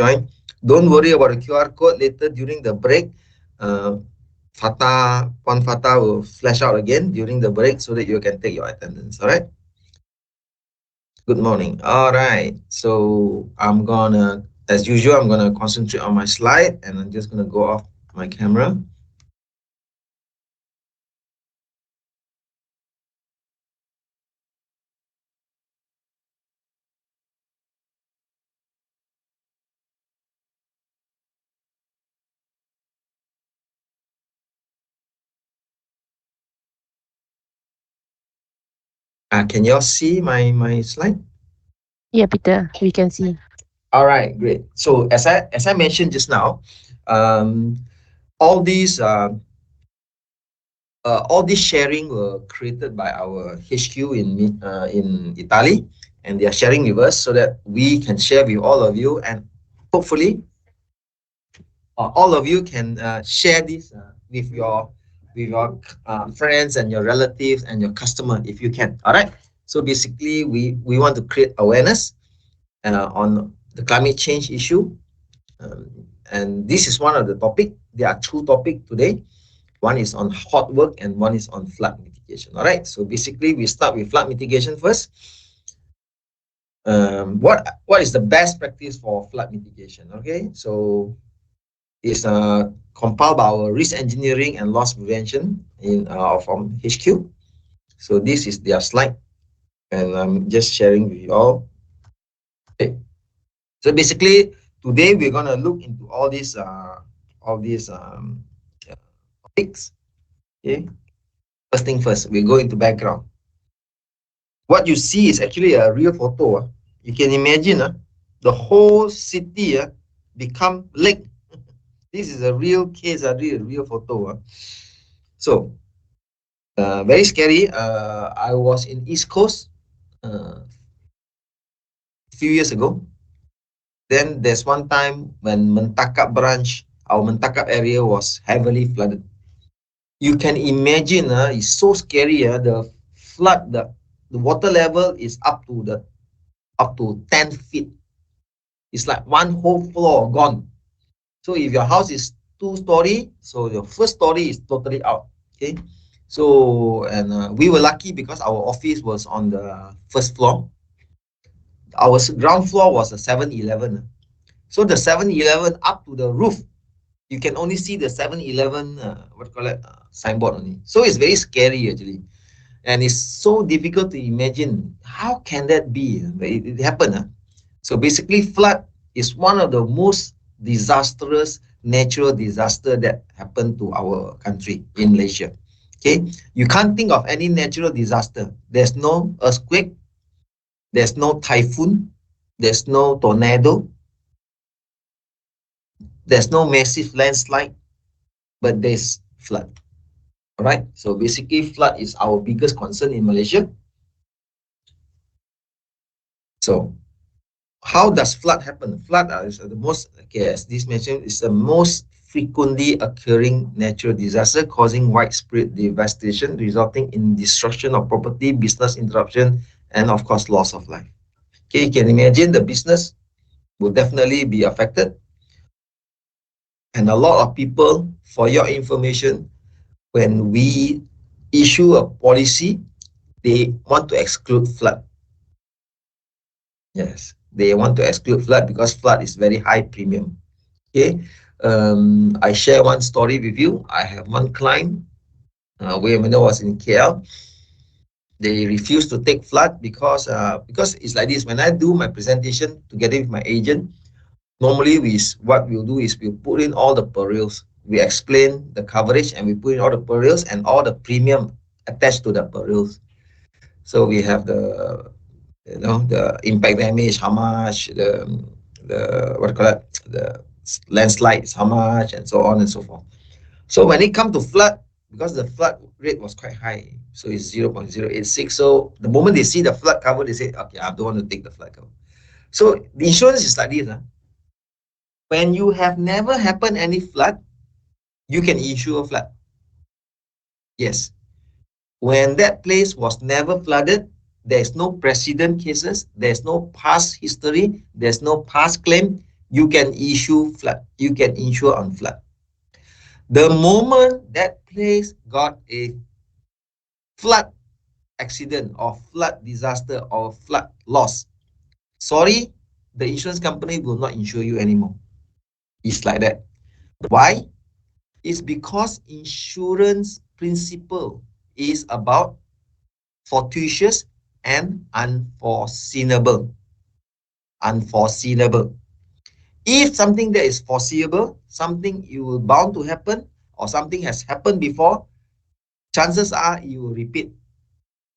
join. Don't worry about the QR code later during the break. Puan Fatah will flash out again during the break so that you can take your attendance. All right. Good morning. All right. So I'm gonna, as usual, I'm gonna concentrate on my slide and I'm just gonna go off my camera. Can you all see my slide? Yeah, Peter, we can see. All right, great. So as I mentioned just now, um, all these all this sharing were created by our HQ in Italy, and they are sharing with us so that we can share with all of you, and hopefully all of you can share this with your friends and your relatives and your customer if you can. All right. So basically, we want to create awareness on the climate change issue, and this is one of the topic. There are two topics today. One is on hot work and one is on flood mitigation. All right. So basically, we start with flood mitigation first. What is the best practice for flood mitigation? Okay. So it's compiled by our risk engineering and loss prevention in from HQ. So this is their slide, and I'm just sharing with you all. Okay. So basically, today we're gonna look into all these uh, topics. Okay. First thing first, we go into background. What you see is actually a real photo. You can imagine the whole city become lake. This is a real case, a real photo. So very scary. I was in East Coast a few years ago. Then there's one time when Mentakap branch, our Mentakap area was heavily flooded. You can imagine, it's so scary. The flood, the water level is up to 10 feet. It's like one whole floor gone. So if your house is two-story, so your first story is totally out. Okay. So and we were lucky because our office was on the first floor. Our ground floor was a 7-Eleven. So the 7-Eleven up to the roof, you can only see the 7-Eleven what call it signboard only. So it's very scary actually, and it's so difficult to imagine how can that be. But it happened. So basically, flood is one of the most disastrous natural disaster that happened to our country in Malaysia. Okay, you can't think of any natural disaster. There's no earthquake, there's no typhoon, there's no tornado, there's no massive landslide, but there's flood. All right. So basically, flood is our biggest concern in Malaysia. So how does flood happen? Flood is the most, okay, as this mentioned, is the most frequently occurring natural disaster causing widespread devastation, resulting in destruction of property, business interruption, and of course, loss of life. Okay, you can imagine the business will definitely be affected. And a lot of people, for your information, when we issue a policy, they want to exclude flood. Yes, they want to exclude flood because flood is very high premium. Okay, I share one story with you. I have one client when I was in KL. They refused to take flood because it's like this. When I do my presentation together with my agent, normally what we'll do is we'll put in all the perils. We explain the coverage and we put in all the perils and all the premium attached to the perils. So we have the impact damage, how much, the what do you call it, the landslides, how much, and so on and so forth. So when it comes to flood, because the flood rate was quite high, so it's 0.086. So the moment they see the flood cover, they say, okay, I don't want to take the flood cover. So the insurance is like this. When you have never happened any flood, you can insure a flood. Yes. When that place was never flooded, there's no precedent cases, there's no past history, there's no past claim, you can issue flood. You can insure on flood. The moment that place got a flood accident or flood disaster or flood loss, sorry, the insurance company will not insure you anymore. It's like that. Why? It's because insurance principle is about fortuitous and unforeseeable. Unforeseeable. If something that is foreseeable, something you will bound to happen, or something has happened before, chances are you will repeat.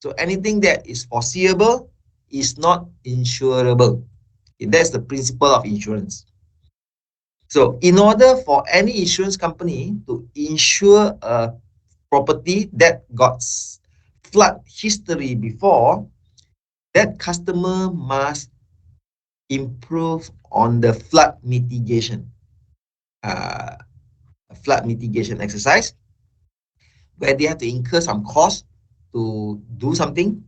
So anything that is foreseeable is not insurable. That's the principle of insurance. So in order for any insurance company to insure a property that got flood history before, that customer must improve on the uh, flood mitigation exercise, where they have to incur some cost to do something.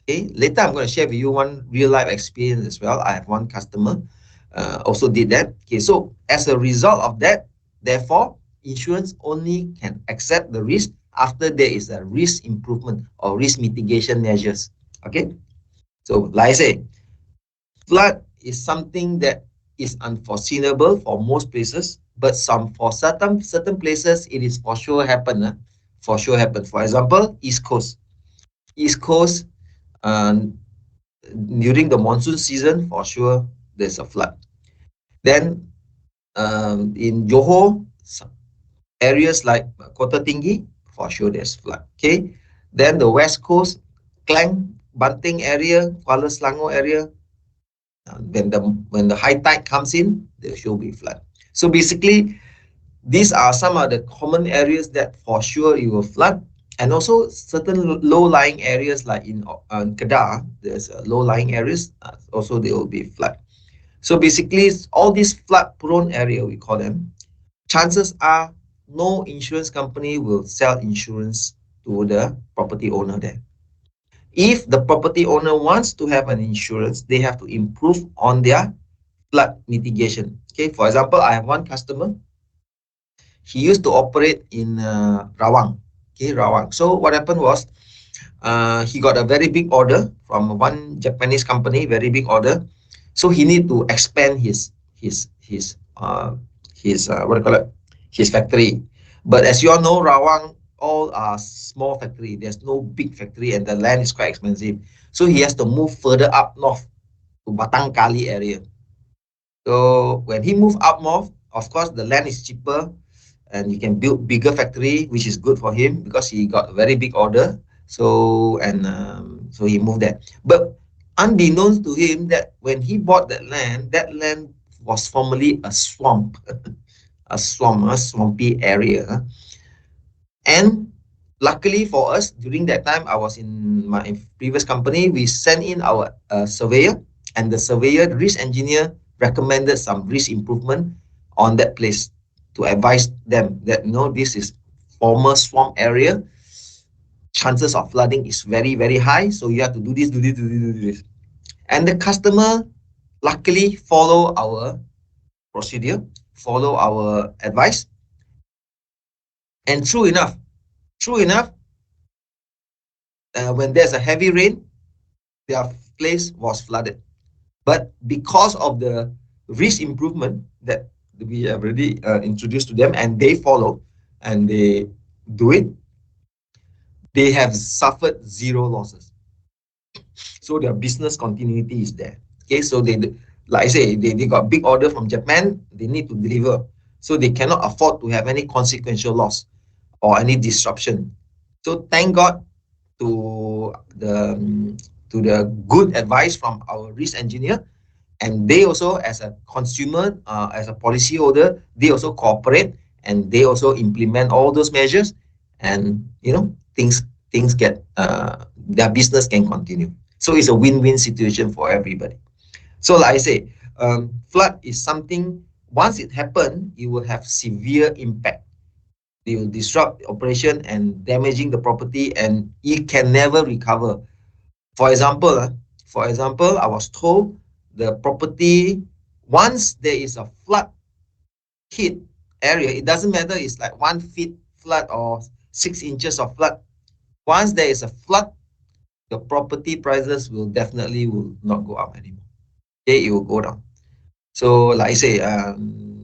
Okay, later I'm going to share with you one real life experience as well. I have one customer also did that. Okay, so as a result of that, therefore, insurance only can accept the risk after there is a risk improvement or risk mitigation measures. Okay, so like I say, flood is something that is unforeseeable for most places, but some for certain places it is for sure happen. For sure happen. For example, East Coast. East Coast, um, during the monsoon season, for sure there's a flood. Then in Johor, areas like Kota Tinggi, for sure there's flood. Okay. Then the West Coast, Klang, Banting area, Kuala Selangor area, when the high tide comes in, there should be flood. So basically, these are some of the common areas that for sure you will flood, and also certain low-lying areas like in Kedah, there's low-lying areas, also there will be flood. So basically, all these flood-prone area, we call them, chances are no insurance company will sell insurance to the property owner there. If the property owner wants to have an insurance, they have to improve on their flood mitigation. Okay, for example, I have one customer. He used to operate in Rawang. Okay, Rawang. So what happened was, he got a very big order from one Japanese company, very big order. So he need to expand his what do you call it, his factory. But as you all know, Rawang all are small factory. There's no big factory, and the land is quite expensive. So he has to move further up north to Batang Kali area. So when he moved up north, of course the land is cheaper, and you can build bigger factory, which is good for him because he got a very big order. So he moved there. But unbeknownst to him, that when he bought that land was formerly a swamp, a swampy area. And luckily for us, during that time, I was in my previous company. We sent in our surveyor, and the surveyor, risk engineer, recommended some risk improvement on that place to advise them that this is former swamp area. Chances of flooding is very, very high. So you have to do this, do this, do this, do this. And the customer luckily follow our procedure, follow our advice. And true enough, when there's a heavy rain, their place was flooded. But because of the risk improvement that we have already introduced to them, and they follow and they do it, they have suffered zero losses. So their business continuity is there. Okay, so like I say, they got big order from Japan. They need to deliver, so they cannot afford to have any consequential loss or any disruption. So thank God to the good advice from our risk engineer, and they also, as a consumer, as a policy holder, they also cooperate, and they also implement all those measures, and things get their business can continue. So it's a win-win situation for everybody. So like I say, flood is something, once it happens, it will have severe impact. They will disrupt the operation and damaging the property, and it can never recover. For example, I was told the property once there is a flood hit area, it doesn't matter it's like 1 feet flood or 6 inches of flood. Once there is a flood, the property prices will definitely will not go up anymore. Okay, it will go down. So like I say,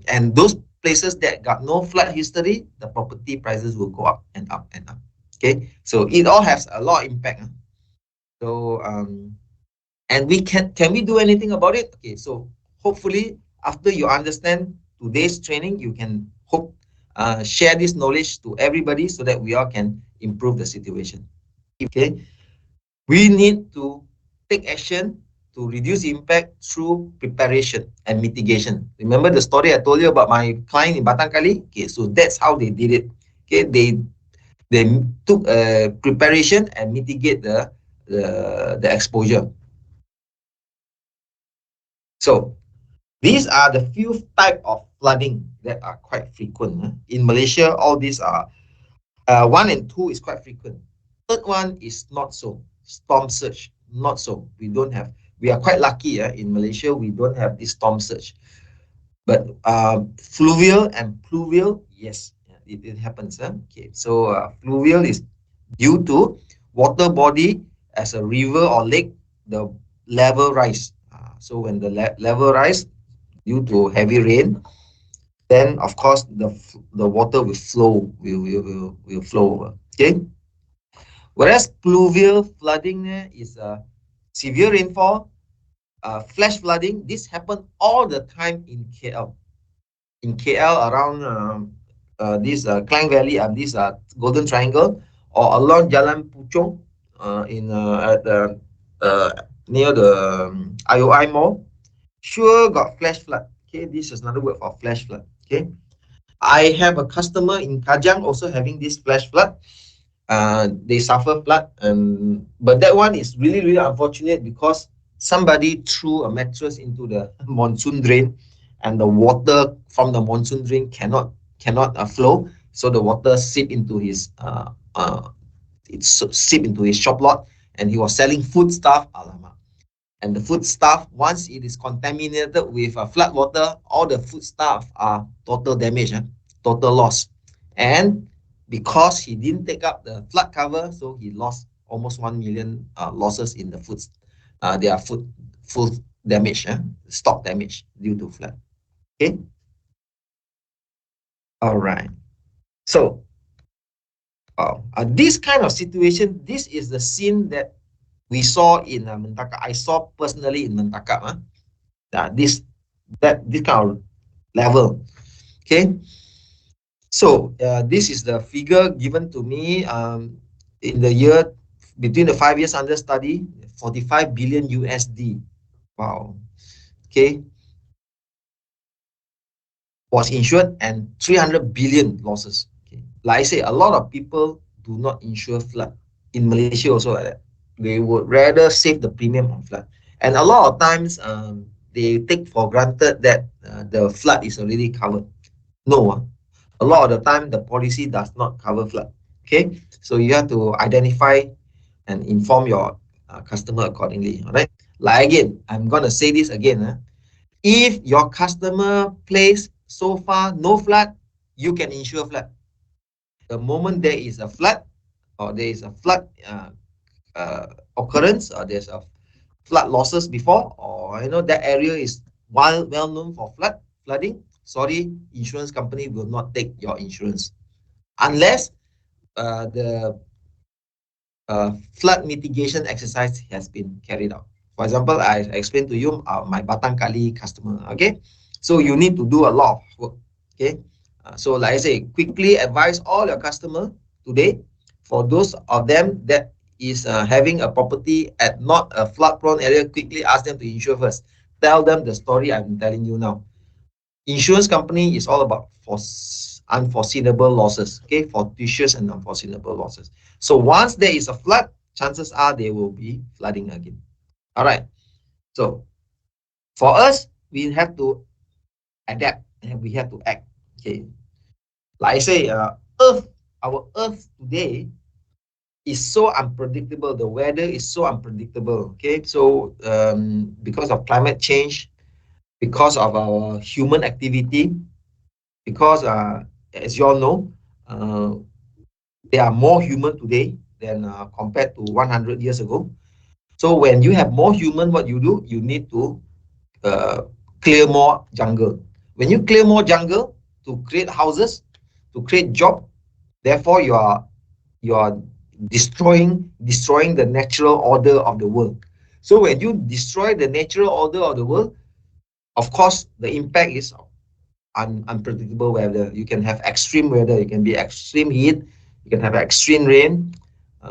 and those places that got no flood history, the property prices will go up and up and up. Okay, so it all has a lot of impact. So and we can we do anything about it? Okay, so hopefully after you understand today's training, you can share this knowledge to everybody so that we all can improve the situation. Okay, we need to take action to reduce impact through preparation and mitigation. Remember the story I told you about my client in Batang Kali? Okay, so that's how they did it. Okay, they took preparation and mitigate the exposure. So these are the few type of flooding that are quite frequent. In Malaysia, all these are 1 and 2 is quite frequent. Third one is not so. Storm surge, not so. We don't have. We are quite lucky in Malaysia. We don't have this storm surge. But fluvial and pluvial, yes, it happens. Okay, so fluvial is due to water body as a river or lake, the level rise. So when the level rise due to heavy rain, then of course the water will flow, will flow over. Okay. Whereas pluvial flooding is a severe rainfall, flash flooding. This happen all the time in KL. In KL around this Klang Valley and this Golden Triangle, or along Jalan Puchong in at uh, near the IOI Mall, sure got flash flood. Okay, this is another word for flash flood. Okay, I have a customer in Kajang also having this flash flood. They suffer flood, but that one is really really unfortunate because somebody threw a mattress into the monsoon drain, and the water from the monsoon drain cannot flow, so the water seep into his seep into his shop lot, and he was selling food stuff. Alamak. And the food stuff, once it is contaminated with flood water, all the food stuff are total damage, total loss. And because he didn't take up the flood cover, so he lost almost 1 million losses in the foods. Their food damage, stock damage due to flood. Okay. All right. So this kind of situation, this is the scene that we saw in Mentaka. I saw personally in Mentaka. This kind of level. Okay. So this is the figure given to me in the year between the 5 years under study, 45 billion USD. Wow. Okay. Was insured and 300 billion losses. Okay. Like I say, a lot of people do not insure flood. In Malaysia also like that. They would rather save the premium on flood. And a lot of times they take for granted that the flood is already covered. No, a lot of the time the policy does not cover flood. Okay, so you have to identify and inform your customer accordingly. All right. Like again, I'm gonna say this again. If your customer place so far no flood, you can insure flood. The moment there is a flood or there is a flood occurrence or there's a flood losses before, or that area is well known for flooding, sorry, insurance company will not take your insurance unless the flood mitigation exercise has been carried out. For example, I explained to you my Batang Kali customer. Okay, so you need to do a lot of work. Okay, so like I say, quickly advise all your customer today. For those of them that is having a property at not a flood prone area, quickly ask them to insure first. Tell them the story I'm telling you now. Insurance company is all about unforeseeable losses. Okay, fortuitous and unforeseeable losses. So once there is a flood, chances are there will be flooding again. All right. So for us, we have to adapt and we have to act. Okay. Like I say, our Earth today is so unpredictable. The weather is so unpredictable. Okay. So because of climate change, because of our human activity, because as you all know, uh, there are more human today than compared to 100 years ago. So when you have more human, what you do, you need to uh, clear more jungle. When you clear more jungle to create houses, to create job, therefore you are destroying the natural order of the world. So when you destroy the natural order of the world, of course the impact is unpredictable weather. You can have extreme weather, you can be extreme heat, you can have extreme rain,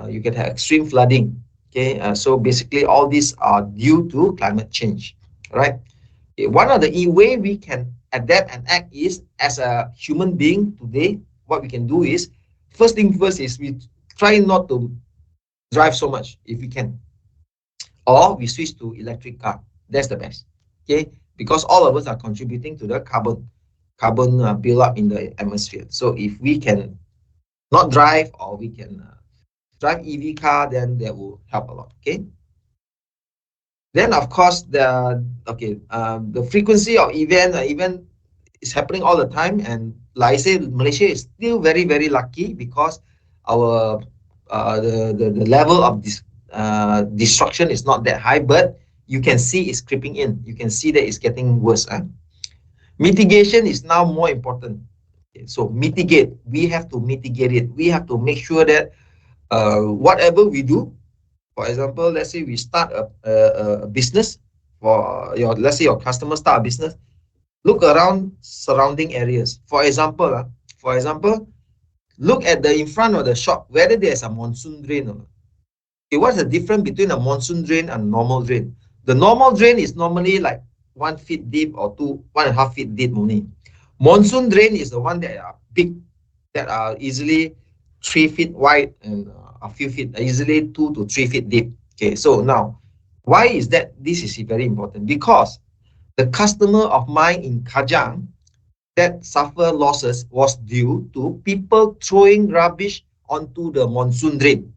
you can have extreme flooding. Okay, so basically all these are due to climate change, right? Okay, one of the way we can adapt and act is, as a human being today, what we can do is, first thing first is we try not to drive so much if we can, or we switch to electric car. That's the best. Okay, because all of us are contributing to the carbon build up in the atmosphere. So if we can not drive, or we can drive EV car, then that will help a lot. Okay. Then of course the frequency of event is happening all the time, and like I say, Malaysia is still very very lucky because our the level of this destruction is not that high, but you can see it's creeping in. You can see that it's getting worse. Mitigation is now more important. Okay, so mitigate. We have to mitigate it. We have to make sure that whatever we do, for example, let's say we start a business, for your, let's say your customer start a business, look around surrounding areas. For example, look at the in front of the shop whether there's a monsoon drain or not. Okay, what's the difference between a monsoon drain and normal drain? The normal drain is normally like 1 feet deep or 1.5 feet deep only. Monsoon drain is the one that are big, that are easily 3 feet wide, and a few feet, easily 2 to 3 feet deep. Okay, so now, why is that? This is very important because the customer of mine in Kajang that suffer losses was due to people throwing rubbish onto the monsoon drain.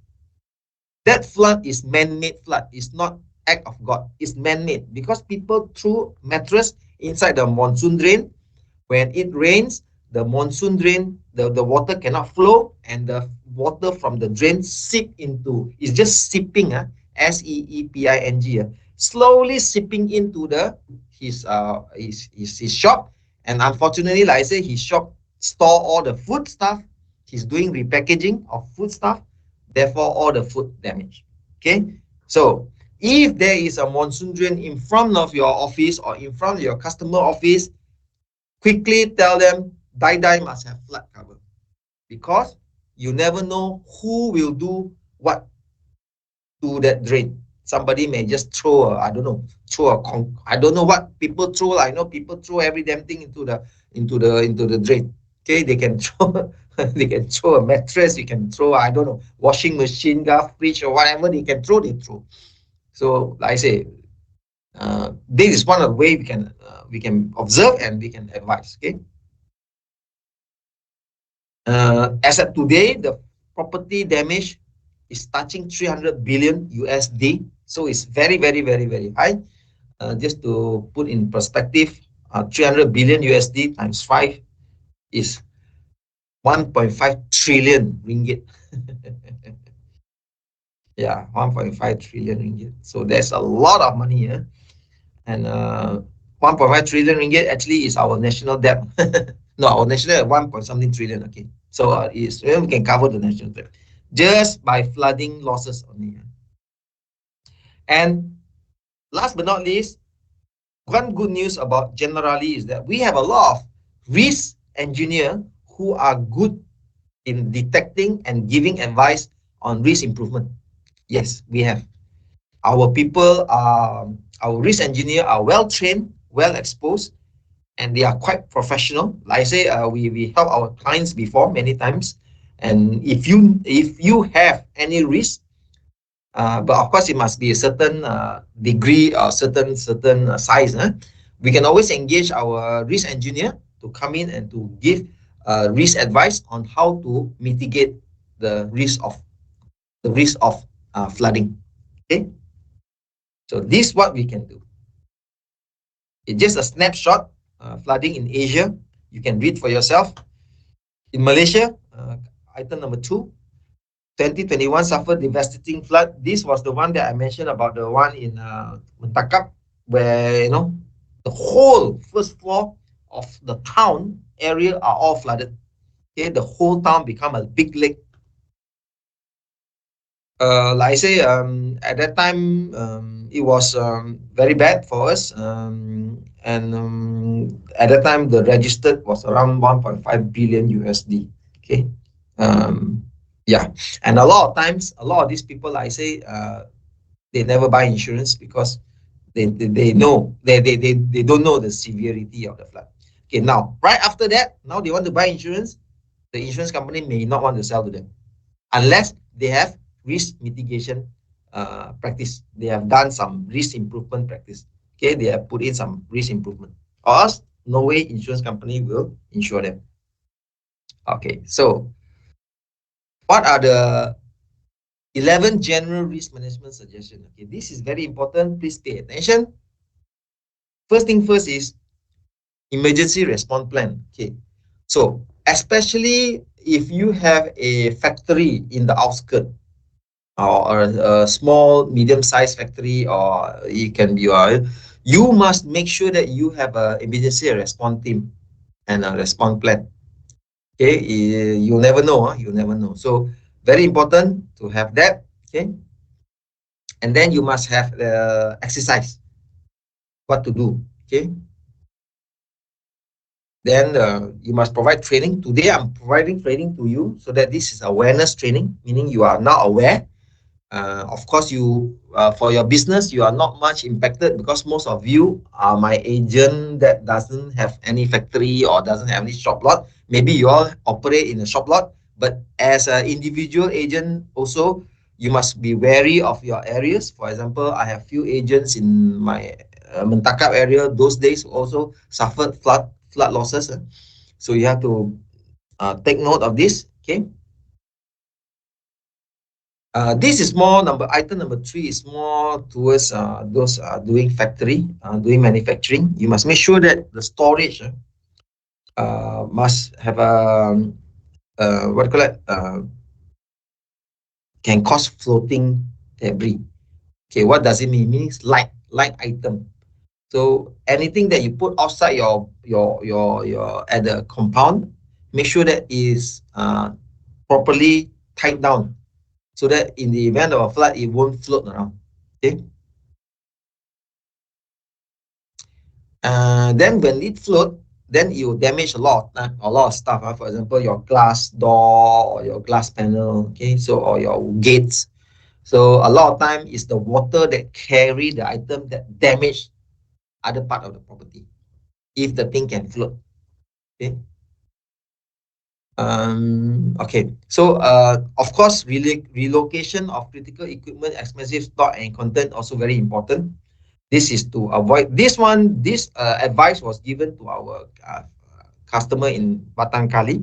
That flood is man-made flood. It's not act of God. It's man-made because people threw mattress inside the monsoon drain. When it rains, the monsoon drain, the water cannot flow, and the water from the drain seep into, it's just seeping, seeping, slowly seeping into his shop. And unfortunately, like I say, his shop store all the food stuff. He's doing repackaging of food stuff, therefore all the food damage. Okay, so if there is a monsoon drain in front of your office or in front of your customer office, quickly tell them die must have flood cover, because you never know who will do what to that drain. Somebody may just throw I don't know, I don't know what people throw. I know people throw every damn thing into the drain. Okay, they can throw they can throw a mattress, you can throw, I don't know, washing machine, gas, fridge, or whatever they can throw, they throw. So like I say, this is one of the way we can observe and we can advise. Okay. As of today, the property damage is touching 300 billion USD. So it's very, very, very, very high. Just to put in perspective, 300 billion USD times 5 is 1.5 trillion ringgit. Yeah, 1.5 trillion ringgit. So there's a lot of money here. And 1.5 trillion ringgit actually is our national debt. No, our national debt 1 point something trillion. Okay. So we can cover the national debt just by flooding losses only. And last but not least, one good news about Generali is that we have a lot of risk engineer who are good in detecting and giving advice on risk improvement. Yes, we have. Our people, our risk engineer are well trained, well exposed, and they are quite professional. Like I say, we help our clients before many times. And if you have any risk, but of course it must be a certain degree or certain size. We can always engage our risk engineer to come in and to give risk advice on how to mitigate the risk of flooding. Okay, so this is what we can do. It's just a snapshot. Flooding in Asia, you can read for yourself. In Malaysia, item number 2, 2021 suffered devastating flood. This was the one that I mentioned about, the one in Mentakap, where the whole first floor of the town area are all flooded. Okay, the whole town become a big lake. Like I say, at that time, it was very bad for us. And at that time, the registered was around 1.5 billion USD. Okay. Yeah. And a lot of times, a lot of these people, like I say, they never buy insurance because they know they don't know the severity of the flood. Okay. Now, right after that, now they want to buy insurance. The insurance company may not want to sell to them unless they have risk mitigation practice. They have done some risk improvement practice. Okay, they have put in some risk improvement. Or else, no way insurance company will insure them. Okay, so what are the 11 general risk management suggestions? Okay, this is very important. Please pay attention. First thing first is emergency response plan. Okay, so especially if you have a factory in the outskirts, or a small medium-sized factory, or it can be you must make sure that you have a emergency response team and a response plan. Okay, you never know, you never know. So very important to have that. Okay, and then you must have the exercise what to do. Okay, then you must provide training. Today I'm providing training to you so that this is awareness training, meaning you are now aware. Of course, you for your business, you are not much impacted because most of you are my agent that doesn't have any factory or doesn't have any shop lot. Maybe you all operate in a shop lot, but as an individual agent, also you must be wary of your areas. For example, I have few agents in my Mentakap area. Those days also suffered flood losses. So you have to take note of this. Okay. This is more item number 3 is more towards those doing factory, doing manufacturing. You must make sure that the storage must have a what do you call it? Can cause floating debris. Okay, what does it mean? It means light item. So anything that you put outside your at the compound, make sure that is properly tied down, so that in the event of a flood, it won't float around. Okay. Then when it float, then it will damage a lot of stuff. For example, your glass door or your glass panel. Okay, so or your gates. So a lot of time is the water that carry the item that damage other part of the property. If the thing can float. Okay. Okay. So of course, relocation of critical equipment, expensive stock and content also very important. This is to avoid this one. This advice was given to our customer in Batang Kali,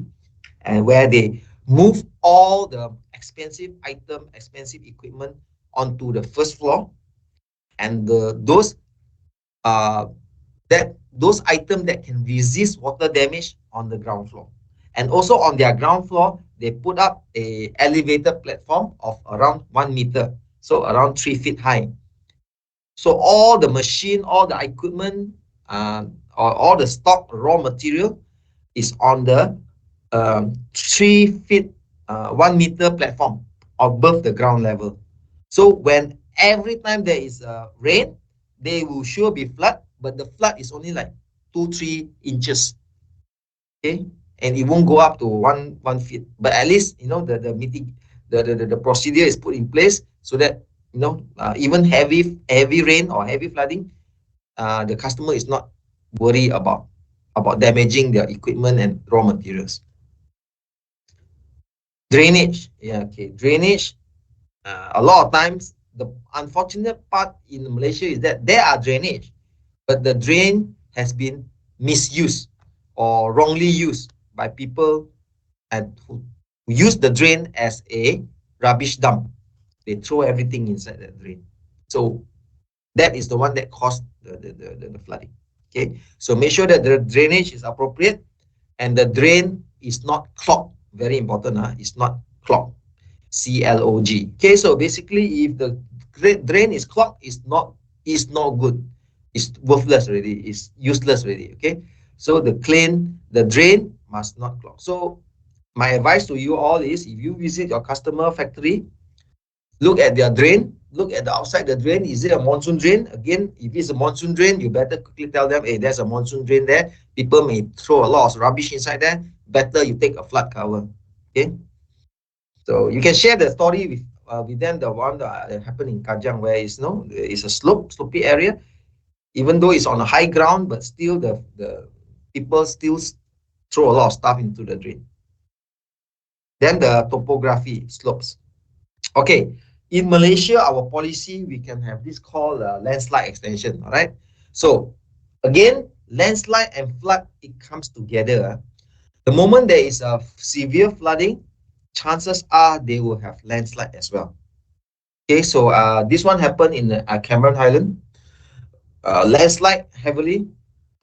and where they move all the expensive item, expensive equipment onto the first floor, and uh, those items that can resist water damage on the ground floor. And also on their ground floor, they put up a elevated platform of around 1 meter, so around 3 feet high. So all the machine, all the equipment, or all the stock raw material is on the 3 feet, 1 meter platform above the ground level. So when every time there is rain, they will sure be flood, but the flood is only like 2-3 inches. Okay, and it won't go up to one feet. But at least the procedure is put in place so that even heavy rain or heavy flooding, the customer is not worried about damaging their equipment and raw materials. Drainage, yeah, okay, drainage. A lot of times, the unfortunate part in Malaysia is that there are drainage, but the drain has been misused or wrongly used by people and who use the drain as a rubbish dump. They throw everything inside that drain. So that is the one that caused the flooding. Okay, so make sure that the drainage is appropriate and the drain is not clogged. Very important, it's not clogged. CLOG. Okay, so basically, if the drain is clogged, it's not good. It's worthless already. It's useless already. Okay, so the drain must not clog. So my advice to you all is, if you visit your customer factory, look at their drain, look at the outside the drain. Is it a monsoon drain? Again, if it's a monsoon drain, you better quickly tell them, hey, there's a monsoon drain there. People may throw a lot of rubbish inside there. Better you take a flood cover. Okay, so you can share the story with them, the one that happened in Kajang, where it's a slopey area. Even though it's on a high ground, but still the people still throw a lot of stuff into the drain. Then the topography slopes. Okay, in Malaysia, our policy, we can have this called landslide extension. All right. So again, landslide and flood, it comes together. The moment there is a severe flooding, chances are they will have landslide as well. Okay, so this one happened in Cameron Highland. Landslide heavily,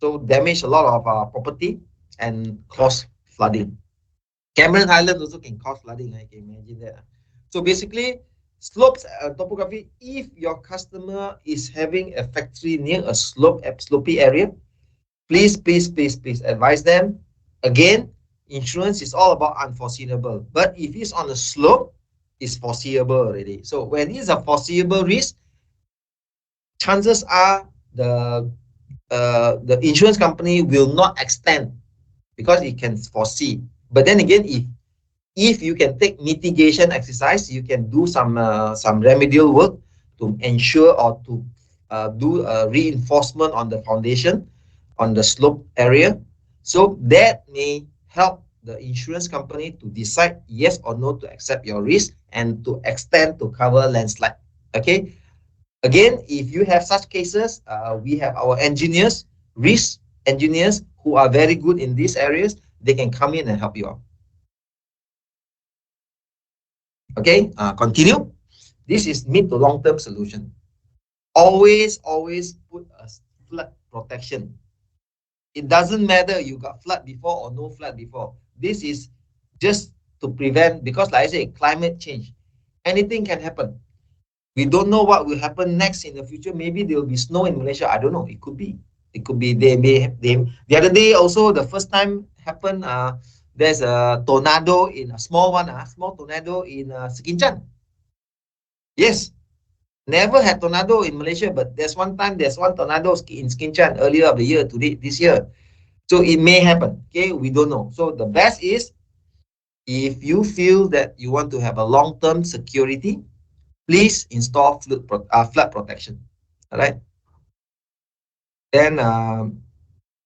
so damage a lot of property and cause flooding. Cameron Highlands also can cause flooding. I can imagine that. So basically, slopes topography. If your customer is having a factory near a slopey area, please advise them. Again, insurance is all about unforeseeable. But if it's on a slope, it's foreseeable already. So when it's a foreseeable risk, chances are the insurance company will not extend because it can foresee. But then again, if you can take mitigation exercise, you can do some remedial work to ensure or to do a reinforcement on the foundation on the slope area. So that may help the insurance company to decide yes or no to accept your risk and to extend to cover landslide. Okay. Again, if you have such cases, we have our engineers, risk engineers, who are very good in these areas. They can come in and help you out. Okay, continue. This is mid to long term solution. Always put a flood protection. It doesn't matter you got flood before or no flood before. This is just to prevent, because like I say, climate change, anything can happen. We don't know what will happen next in the future. Maybe there will be snow in Malaysia. I don't know. It could be. It could be the other day also, the first time happened. There's a tornado in a small one, small tornado in Sekinchan. Yes, never had tornado in Malaysia, but there's one tornado in Sekinchan earlier of the year, today, this year. So it may happen. Okay, we don't know. So the best is, if you feel that you want to have a long-term security, please install flood protection. All right. Then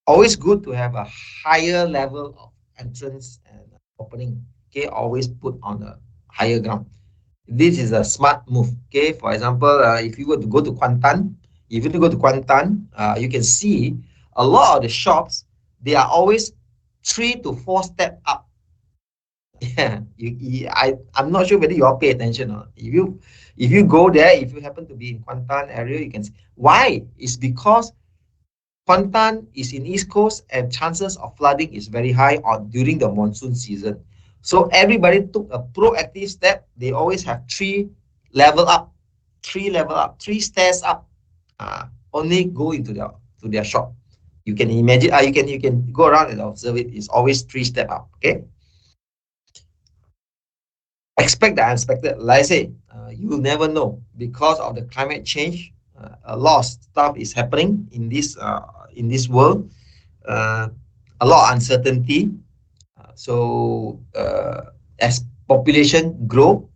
always good to have a higher level of entrance and opening. Okay, always put on a higher ground. This is a smart move. Okay, for example, if you were to go to Kuantan, you can see a lot of the shops. They are always 3 to 4 steps up. Yeah, I'm not sure whether you all pay attention or not. If you go there, if you happen to be in Kuantan area, you can see why. It's because Kuantan is in East Coast and chances of flooding is very high during the monsoon season. So everybody took a proactive step. They always have three level up, three stairs up. Only go into their shop. You can imagine. You can go around and observe it. It's always 3 step up. Okay. Expect the unexpected. Like I say, you will never know, because of the climate change. A lot of stuff is happening in this world. A lot of uncertainty. As population grow,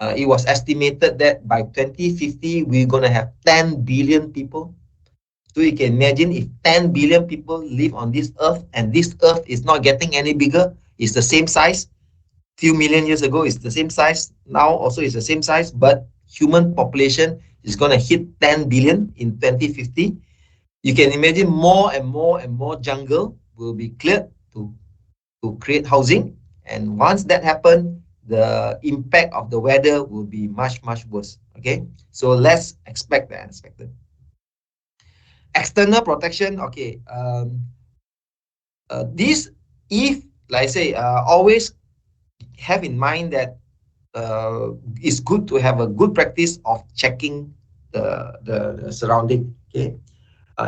it was estimated that by 2050 we're gonna have 10 billion people. So you can imagine, if 10 billion people live on this earth, and this earth is not getting any bigger, it's the same size. Few million years ago, it's the same size. Now also it's the same size, but human population is gonna hit 10 billion in 2050. You can imagine more and more jungle will be cleared to create housing. And once that happens, the impact of the weather will be much worse. Okay, so let's expect the unexpected. External protection, okay. This, if, like I say, always have in mind that it's good to have a good practice of checking the surrounding. Okay,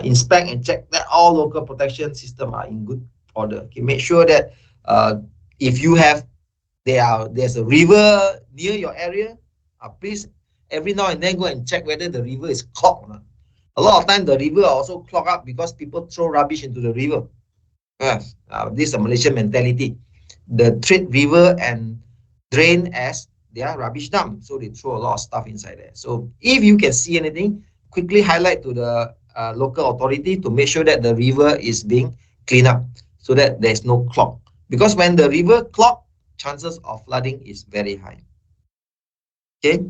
inspect and check that all local protection system are in good order. Okay, make sure that if you have there's a river near your area, please every now and then go and check whether the river is clogged or not. A lot of times the river are also clogged up because people throw rubbish into the river. Yes, this is a Malaysian mentality. The treat river and drain as their rubbish dump, so they throw a lot of stuff inside there. So if you can see anything, quickly highlight to the local authority to make sure that the river is being cleaned up, so that there's no clog. Because when the river clog, chances of flooding is very high. Okay,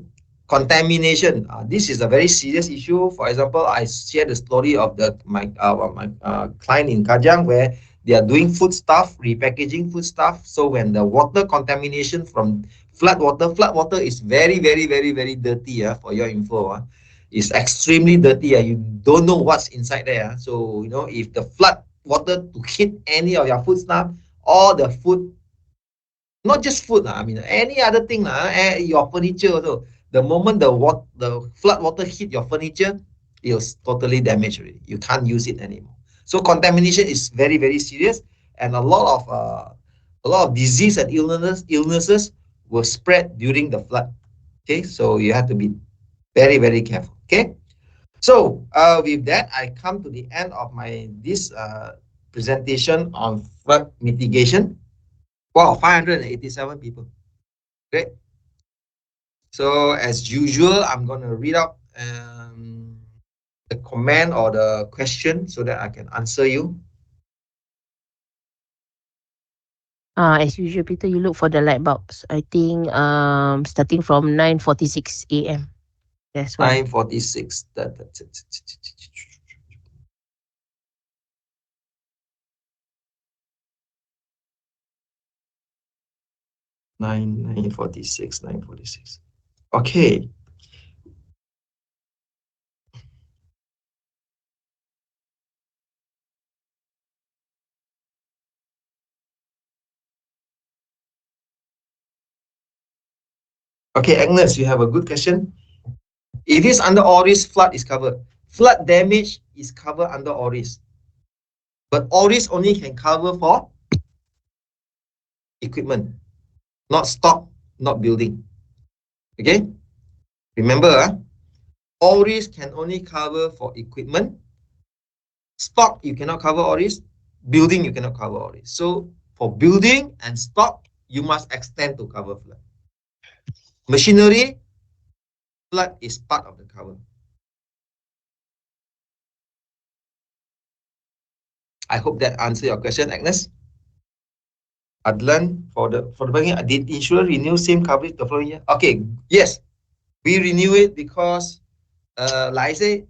contamination. This is a very serious issue. For example, I shared the story of my client in Kajang, where they are doing food stuff, repackaging food stuff. So when the water contamination from flood water is very, very, very, very dirty. For your info, it's extremely dirty. You don't know what's inside there. So if the flood water to hit any of your food stuff, all the food, not just food, I mean any other thing, your furniture also. The moment the flood water hit your furniture, it's totally damaged already. You can't use it anymore. So contamination is very, very serious, and a lot of disease and illnesses will spread during the flood. Okay, so you have to be very, very careful. Okay, so with that, I come to the end of my this presentation on flood mitigation. Wow, 587 people. Great. So as usual, I'm going to read out the comment or the question so that I can answer you. As usual, Peter, you look for the light bulbs. I think starting from 9:46 a.m. That's why. 9:46. That's it. 9:46. 9:46. Okay. Okay, Agnes, you have a good question. It is under ORIS, flood is covered. Flood damage is covered under ORIS. But ORIS only can cover for equipment, not stock, not building. Okay? Remember, ORIS can only cover for equipment. Stock, you cannot cover ORIS. Building, you cannot cover ORIS. So for building and stock, you must extend to cover flood. Machinery, flood is part of the cover. I hope that answers your question, Agnes. Adlan, for the banking, did insurer renew same coverage the following year? Okay, yes, we renew it because, like I say,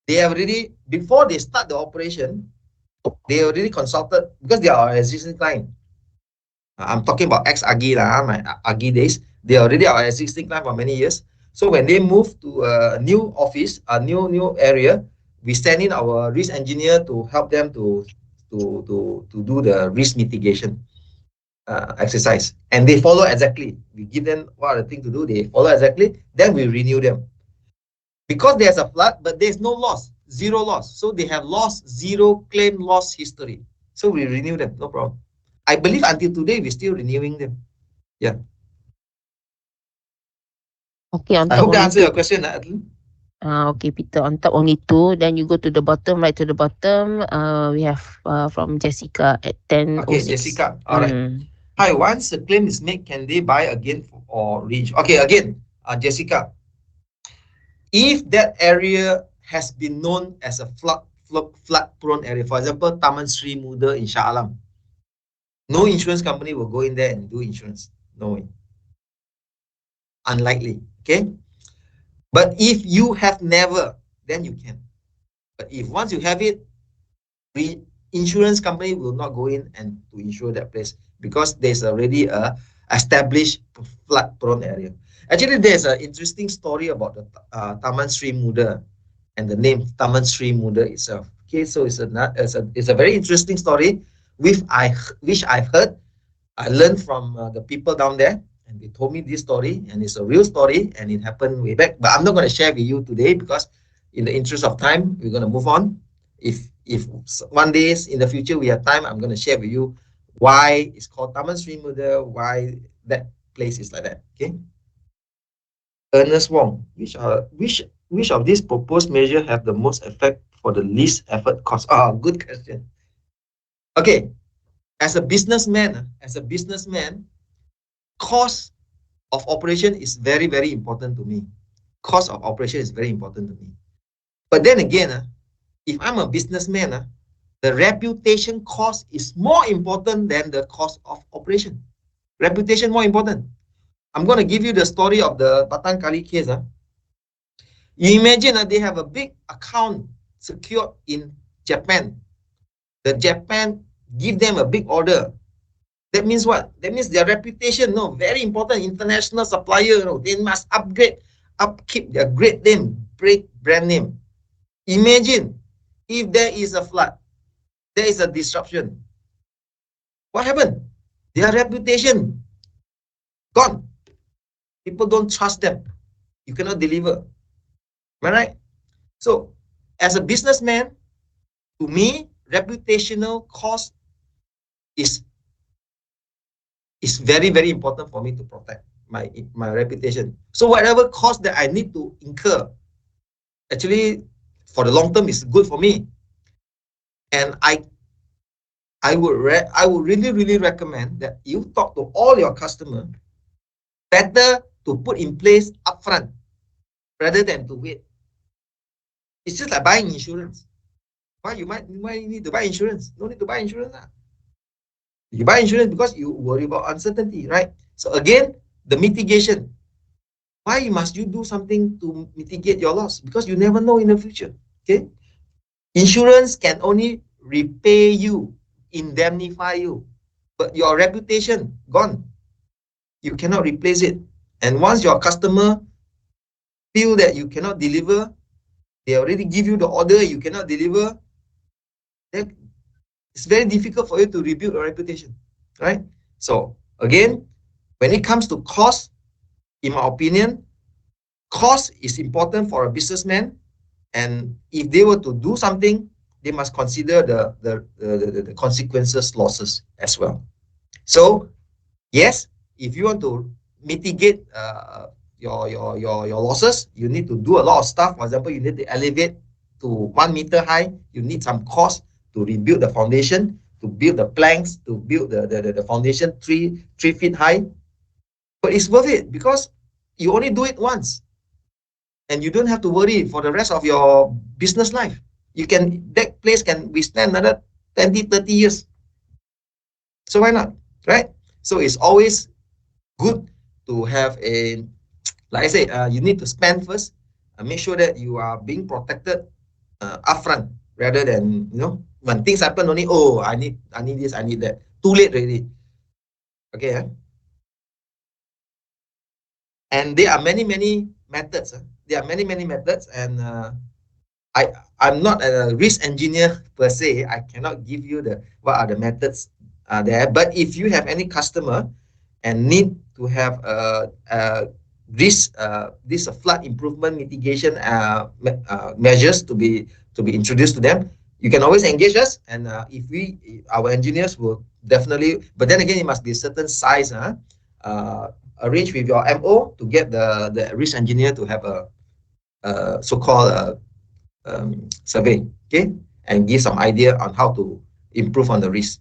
they have already, before they start the operation, they already consulted, because they are our existing client. I'm talking about ex-Agi, my Agi days. They are already our existing client for many years. So when they move to a new office, a new area, we send in our risk engineer to help them to do the risk mitigation exercise, and they follow exactly. We give them what are the things to do, they follow exactly, then we renew them. Because there's a flood, but there's no loss, zero loss. So they have lost zero claim loss history. So we renew them, no problem. I believe until today, we're still renewing them. Yeah. Okay, on I top hope that only answers your two. question, Adlan. Okay, Peter, on top only two. Then you go to the bottom, right to the bottom. We have from Jessica at 10:06. Okay, Jessica. All right. Hi, once a claim is made, can they buy again or reach? Okay, again, Jessica, if that area has been known as a flood prone area, for example, Taman Sri Muda in Shah Alam, no insurance company will go in there and do insurance. No way. Unlikely. Okay. But if you have never, then you can. But if once you have it, the insurance company will not go in and to insure that place because there's already a established flood prone area. Actually, there's an interesting story about the Taman Sri Muda. and the name Taman Sri Muda itself. Okay, so it's a very interesting story, which I've heard. I learned from the people down there, and they told me this story, and it's a real story, and it happened way back. But I'm not going to share with you today because, in the interest of time, we're going to move on. If one day in the future we have time, I'm going to share with you why it's called Taman Sri Muda, why that place is like that. Okay. Ernest Wong, which of these proposed measures have the most effect for the least effort cost? Ah, good question. Okay, as a businessman, cost of operation is very, very important to me. Cost of operation is very important to me. But then again, if I'm a businessman, the reputation cost is more important than the cost of operation. Reputation more important. I'm going to give you the story of the Batang Kali case. You imagine they have a big account secured in Japan. The Japan give them a big order. That means what? That means their reputation, no, very important. International supplier, no, they must upkeep their great name, great brand name. Imagine if there is a flood, there is a disruption. What happened? Their reputation gone. People don't trust them. You cannot deliver. Am I right? So, as a businessman, to me, reputational cost is very, very important for me to protect my reputation. So whatever cost that I need to incur, actually, for the long term, is good for me. And I would really, really recommend that you talk to all your customers. Better to put in place upfront rather than to wait. It's just like buying insurance. Why you need to buy insurance? No need to buy insurance. You buy insurance because you worry about uncertainty, right? So again, the mitigation. Why must you do something to mitigate your loss? Because you never know in the future. Okay, insurance can only repay you, indemnify you, but your reputation gone. You cannot replace it. And once your customer feel that you cannot deliver, they already give you the order, you cannot deliver, then it's very difficult for you to rebuild your reputation, right? So again, when it comes to cost, in my opinion, cost is important for a businessman. And if they were to do something, they must consider the consequences, losses as well. So yes, if you want to mitigate your losses, you need to do a lot of stuff. For example, you need to elevate to 1 meter high. You need some cost to rebuild the foundation, to build the planks, to build the foundation 3 feet high. But it's worth it because you only do it once, and you don't have to worry for the rest of your business life. That place can withstand another 20, 30 years. So why not, right? So it's always good to have like I said, you need to spend first, and make sure that you are being protected upfront, rather than when things happen only. Oh, I need this, I need that. Too late already. Okay. And there are many methods. There are many methods, and I'm not a risk engineer per se. I cannot give you what are the methods there. But if you have any customer and need to have this flood improvement mitigation measures to be introduced to them, you can always engage us, and if our engineers will definitely. But then again, it must be a certain size. Arrange with your MO to get the risk engineer to have a so-called survey, okay, and give some idea on how to improve on the risk.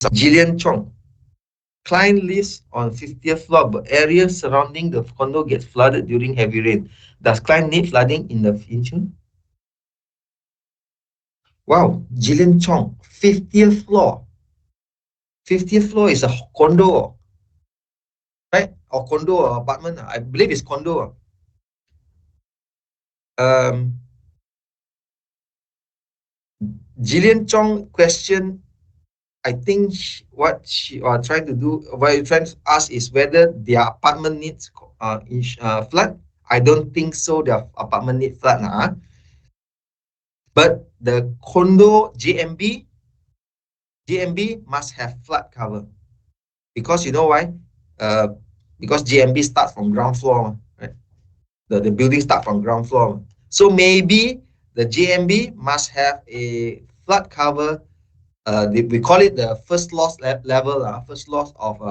So Jillian Chong, client lives on 50th floor, but area surrounding the condo gets flooded during heavy rain. Does client need flooding in the future? Wow, Jillian Chong, 50th floor. 50th floor is a condo, right? Or condo or apartment. I believe it's condo. Jillian Chong question, I think what she are trying to ask is whether their apartment needs flood. I don't think so. The apartment need flood now. But the condo GMB must have flood cover, because you know why? Uh, because GMB starts from ground floor, right? The building start from ground floor. So maybe the GMB must have a flood cover. We call it the first floor level, first floor of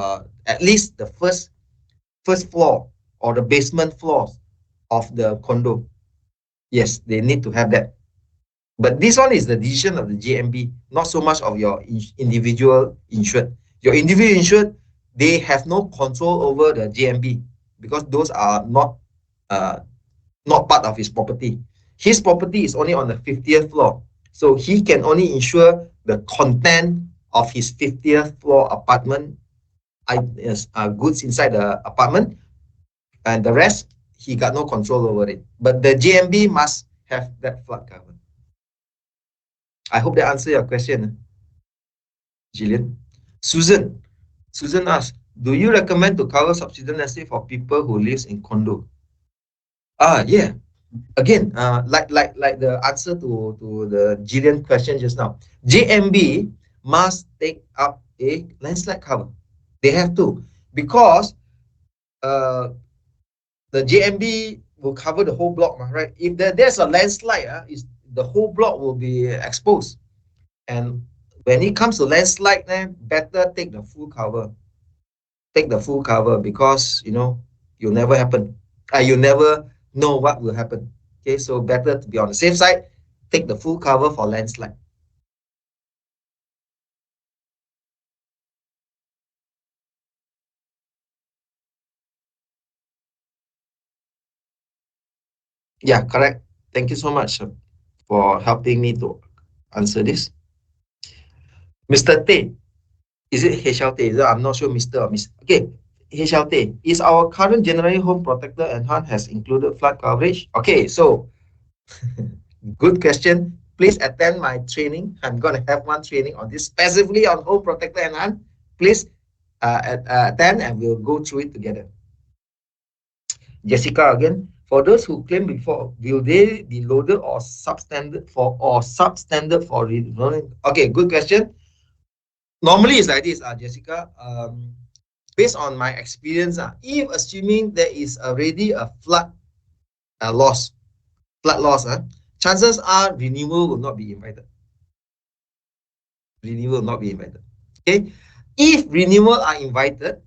at least the first floor or the basement floors of the condo. Yes, they need to have that. But this one is the decision of the GMB, not so much of your individual insured. Your individual insured, they have no control over the GMB, because those are uh, not part of his property. His property is only on the 50th floor. So he can only insure the content of his 50th floor apartment, goods inside the apartment, and the rest, he got no control over it. But the GMB must have that flood cover. I hope that answers your question, Jillian. Susan asks, do you recommend to cover subsidence for people who lives in condo? Yeah. Again, like the answer to the Jillian question just now, JMB must take up a landslide cover. They have to, because uh, the JMB will cover the whole block, right? If there's a landslide, is the whole block will be exposed. And when it comes to landslide, then better take the full cover. Take the full cover, because you'll never happen. You never know what will happen. Okay, so better to be on the safe side. Take the full cover for landslide. Yeah, correct. Thank you so much for helping me to answer this. Mr. Tay, is it HLT? I'm not sure, Mr. or Miss. Okay, HLT, is our current General Home Protector Enhance has included flood coverage? Okay, so good question. Please attend my training. I'm going to have one training on this, specifically on Home Protector Enhance. Please attend, and we'll go through it together. Jessica again. For those who claim before, will they be loaded or substandard for running? Okay, good question. Normally it's like this, Jessica. Based on my experience, if assuming there is already a flood loss, chances are renewal will not be invited. Okay, if renewal are invited,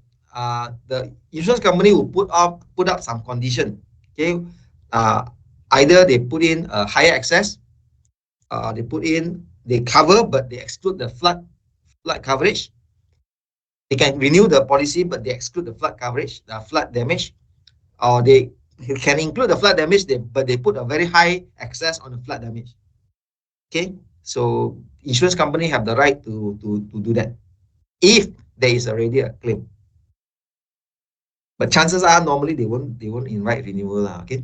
the insurance company will put up some condition. Okay, either they put in a higher excess, they cover but they exclude the flood coverage. They can renew the policy but they exclude the flood coverage, the flood damage, or they can include the flood damage, but they put a very high excess on the flood damage. Okay, so insurance company have the right to do that if there is already a claim. But chances are normally they won't invite renewal. Okay,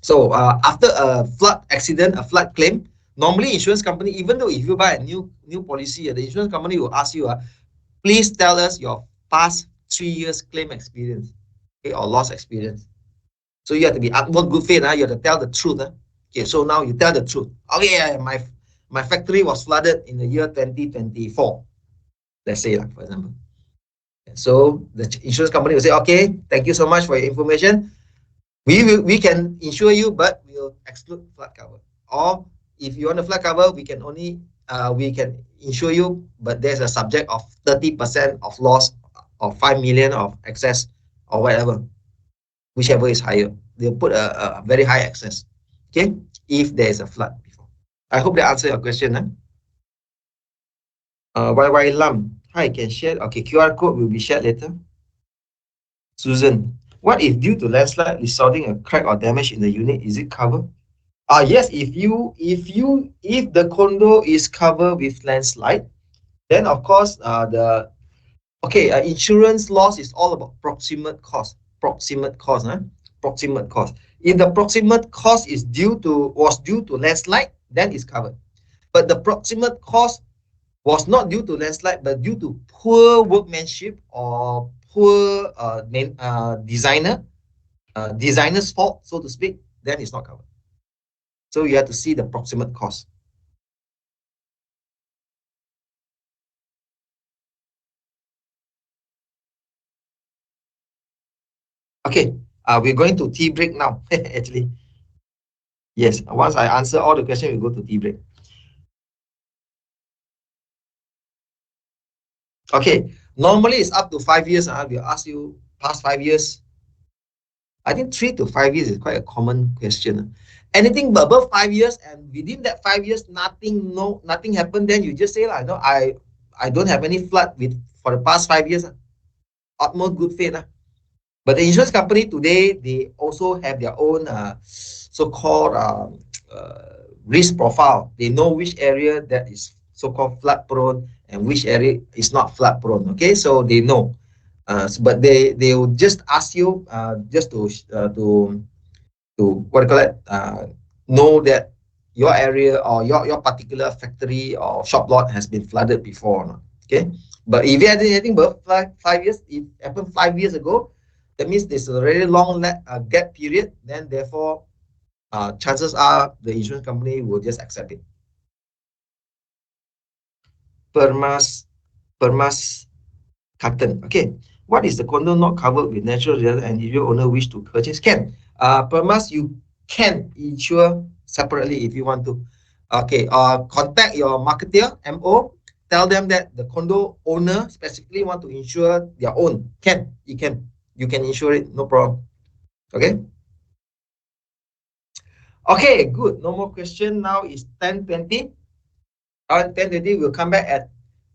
so after a flood accident, a flood claim, normally insurance company, even though if you buy a new policy, the insurance company will ask you, please tell us your past 3 years claim experience, okay, or loss experience. So you have to be utmost good faith. You have to tell the truth. Okay, so now you tell the truth. Okay, my factory was flooded in the year 2024. Let's say, for example. So the insurance company will say, okay, thank you so much for your information. We can insure you, but we'll exclude flood cover. Or if you want a flood cover, we can insure you, but there's a subject of 30% of loss, or 5 million of excess, or whatever, whichever is higher. They'll put a very high excess. Okay, if there is a flood before. I hope that answers your question. YY Lam, hi, can share. Okay, QR code will be shared later. Susan, what if due to landslide resulting a crack or damage in the unit, is it covered? Yes, if the condo is covered with landslide, then of course insurance loss is all about proximate cost. Proximate cost. If the proximate cost was due to landslide, then it's covered. But the proximate cost was not due to landslide, but due to poor workmanship or poor designer, designer's fault, so to speak, then it's not covered. So you have to see the proximate cost. Okay, we're going to tea break now. Actually, yes. Once I answer all the questions, we go to tea break. Okay, normally it's up to 5 years. We'll ask you past 5 years. I think 3 to 5 years is quite a common question. Anything above 5 years and within that 5 years, nothing happened, then you just say, like, no, I don't have any flood for the past 5 years. Utmost good faith. But the insurance company today, they also have their own so-called risk profile. They know which area that is so-called flood prone and which area is not flood prone. Okay, so they know. But they will just ask you just to what do you call it? Know that your area or your particular factory or shop lot has been flooded before. No? Okay, but if you had anything but 5 years, it happened 5 years ago, that means there's a very long gap period. Then therefore, chances are the insurance company will just accept it. Permas Carton. Okay, what is the condo not covered with natural disaster and if your owner wish to purchase? Can Permas, you can insure separately if you want to. Okay, contact your marketer MO, tell them that the condo owner specifically want to insure their own. You can insure it, no problem. Okay. Okay, good. No more question. Now it's 10:20. Around 10:20, we'll come back at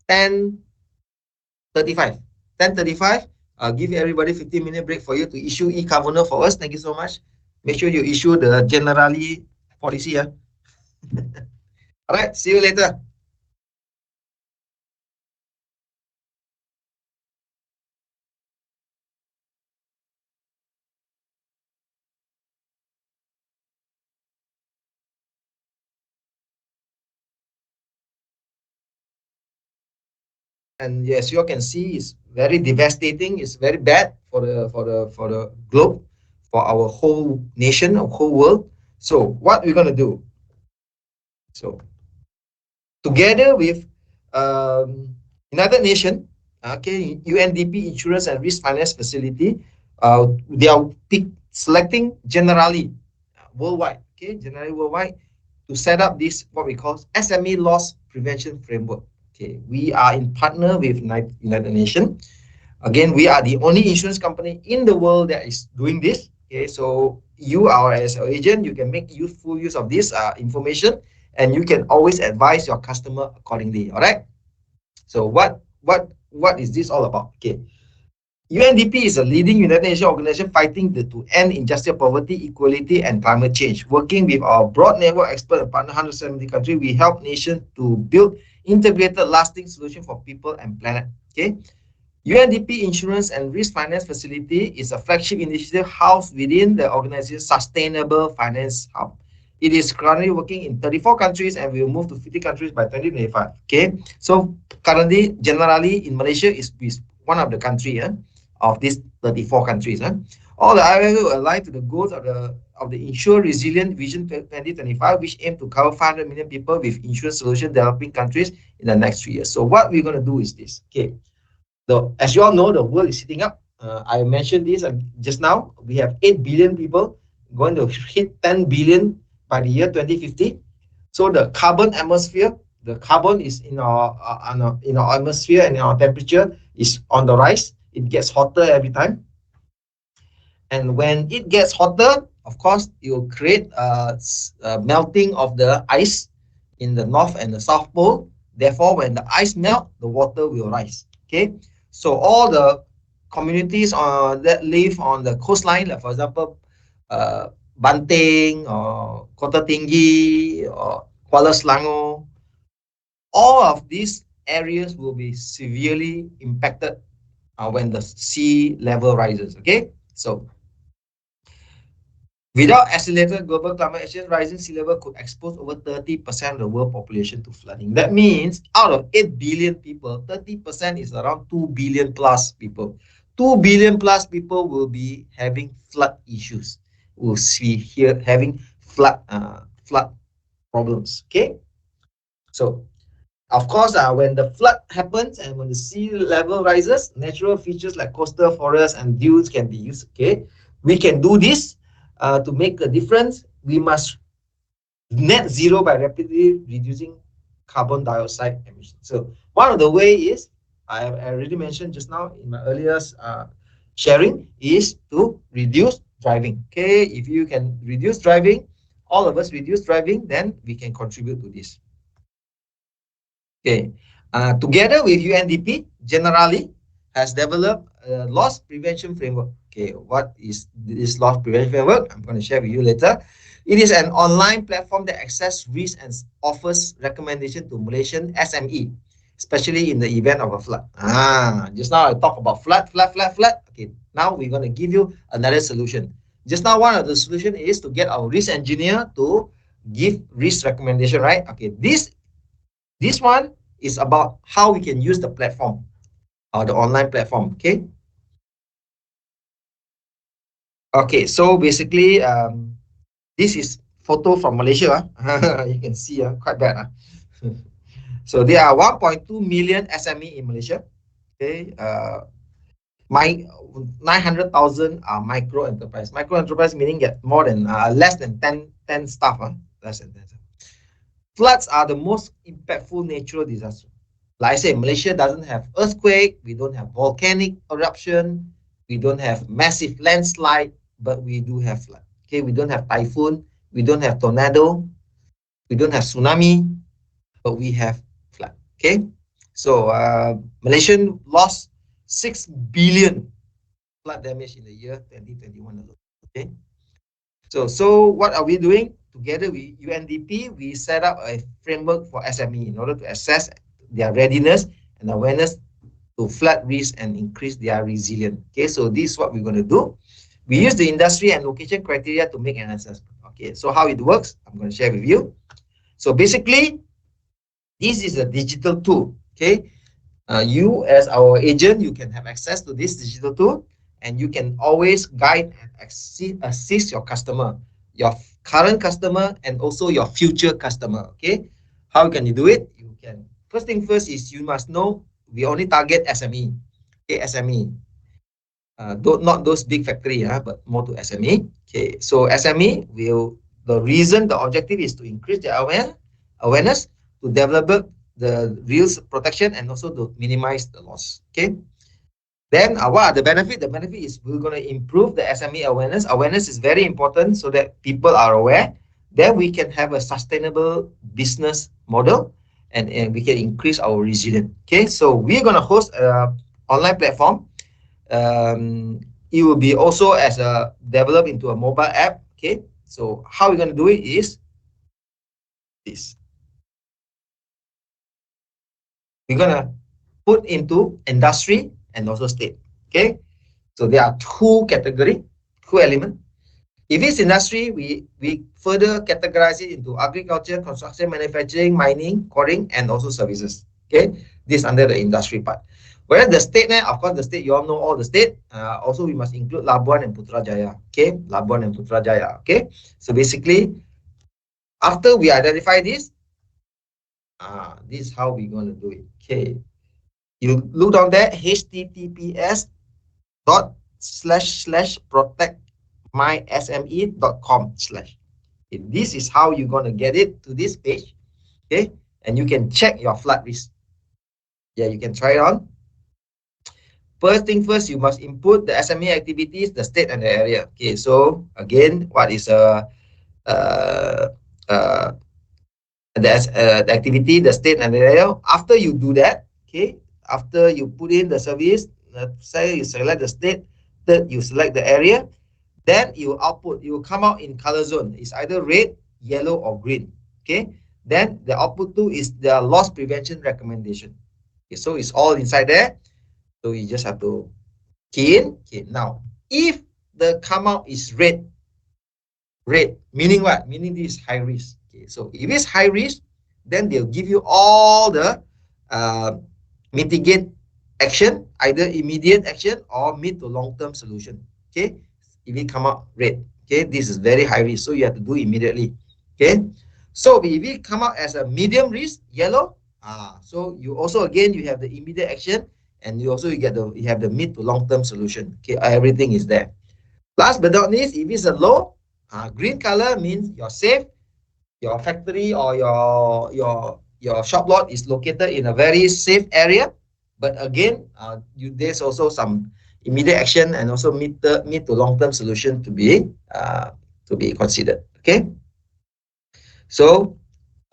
10:35. 10:35. I'll give everybody 15-minute break for you to issue e-governor for us. Thank you so much. Make sure you issue the Generali policy. All right, see you later. And yes, you can see it's very devastating. It's very bad for the globe, for our whole nation, our whole world. So what we're gonna do? So together with United Nations, okay, UNDP Insurance and Risk Finance Facility, they are selecting generally worldwide, okay, generally worldwide, to set up this what we call SME loss prevention framework. Okay, we are in partner with United Nations. Again, we are the only insurance company in the world that is doing this. Okay, so you are as an agent, you can make useful use of this information, and you can always advise your customer accordingly. All right. So what is this all about? Okay. UNDP is a leading United Nations organization fighting to end injustice, poverty, equality, and climate change. Working with our broad network expert and partner 170 countries, we help nations to build integrated, lasting solution for people and planet. Okay. UNDP Insurance and Risk Finance Facility is a flagship initiative housed within the organization's Sustainable Finance Hub. It is currently working in 34 countries and will move to 50 countries by 2025. Okay, so currently, generally in Malaysia is one of the countries of these 34 countries. All the areas will align to the goals of the Insure Resilient Vision 2025, which aim to cover 500 million people with insurance solutions developing countries in the next 3 years. So what we're going to do is this. Okay. As you all know, the world is heating up. I mentioned this just now. We have 8 billion people going to hit 10 billion by the year 2050. So the carbon atmosphere, the carbon is in our atmosphere and in our temperature is on the rise. It gets hotter every time. And when it gets hotter, of course, it will create a melting of the ice in the North and the South Pole. Therefore, when the ice melt, the water will rise. Okay. So all the communities that live on the coastline, like for example, Banting or Kota Tinggi or Kuala Selangor, all of these areas will be severely impacted when the sea level rises. Okay, so without accelerated global climate action, rising sea level could expose over 30% of the world population to flooding. That means out of 8 billion people, 30% is around 2 billion plus people. 2 billion plus people will be having flood issues. We'll see here having flood problems. Okay, so of course, when the flood happens and when the sea level rises, natural features like coastal forests and dunes can be used. Okay, we can do this to make a difference. We must net zero by rapidly reducing carbon dioxide emissions. So one of the way is I already mentioned just now in my earlier sharing is to reduce driving. Okay, if you can reduce driving, all of us reduce driving, then we can contribute to this. Okay, together with UNDP, generally has developed a loss prevention framework. Okay, what is this loss prevention framework? I'm going to share with you later. It is an online platform that assesses risk and offers recommendation to Malaysian SME, especially in the event of a flood. Just now I talked about flood. Okay, now we're going to give you another solution. Just now, one of the solution is to get our risk engineer to give risk recommendation, right? Okay, this one is about how we can use the platform or the online platform. Okay. Okay. So basically, this is photo from Malaysia. You can see quite bad. So there are 1.2 million SME in Malaysia. Okay. My 900,000 are micro enterprise. Micro enterprise meaning get more than less than 10 staff. Less than 10 staff. Floods are the most impactful natural disaster. Like I say, Malaysia doesn't have earthquake, we don't have volcanic eruption, we don't have massive landslide, but we do have flood. Okay, we don't have typhoon, we don't have tornado, we don't have tsunami, but we have flood. Okay, so Malaysian lost 6 billion flood damage in the year 2021 alone. Okay, so what are we doing? Together with UNDP, we set up a framework for SME in order to assess their readiness and awareness to flood risk and increase their resilience. Okay, so this is what we're going to do. We use the industry and location criteria to make an assessment. Okay, so how it works, I'm going to share with you. So basically, this is a digital tool. Okay, you as our agent, you can have access to this digital tool, and you can always guide and assist your customer, your current customer, and also your future customer. Okay, how can you do it? You can. First thing first is you must know we only target SME. Okay, SME. Not those big factory, but more to SME. Okay, so SME will, the reason, the objective is to increase their awareness, to develop the real protection, and also to minimize the loss. Okay. Then what are the benefit? The benefit is we're going to improve the SME awareness. Awareness is very important so that people are aware. Then we can have a sustainable business model, and we can increase our resilience. Okay, so we're going to host a online platform. It will be also as a develop into a mobile app. Okay, so how we're going to do it is this. We're going to put into industry and also state. Okay, so there are two category, two element. If it's industry, we further categorize it into agriculture, construction, manufacturing, mining, quarrying, and also services. Okay, this under the industry part. Whereas the state, of course, the state, you all know all the state. Also, we must include Labuan and Putrajaya. Okay, Labuan and Putrajaya. Okay, so basically, after we identify this, this is how we're going to do it. Okay, you look down there, https://protectmysme.com/. This is how you're going to get it to this page. Okay, and you can check your flood risk. Yeah, you can try it on. First thing first, you must input the SME activities, the state and the area. Okay, so again, what is the activity, the state and the area? After you do that, okay, after you put in the service, say you select the state, third you select the area, then you output, you will come out in color zone. It's either red, yellow, or green. Okay, then the output 2 is the loss prevention recommendation. Okay, so it's all inside there. So you just have to key in. Okay, now if the come out is red, meaning what? Meaning this is high risk. Okay, so if it's high risk, then they'll give you all the mitigate action, either immediate action or mid to long term solution. Okay, if it come out red, okay, this is very high risk, so you have to do immediately. Okay, so if it come out as a medium risk, yellow, so you also again you have the immediate action, and you have the mid to long term solution. Okay, everything is there. Last but not least, if it's a low, green color means you're safe. Your factory or your shop lot is located in a very safe area. But again, there's also some immediate action and also mid to long term solution to be considered. Okay. So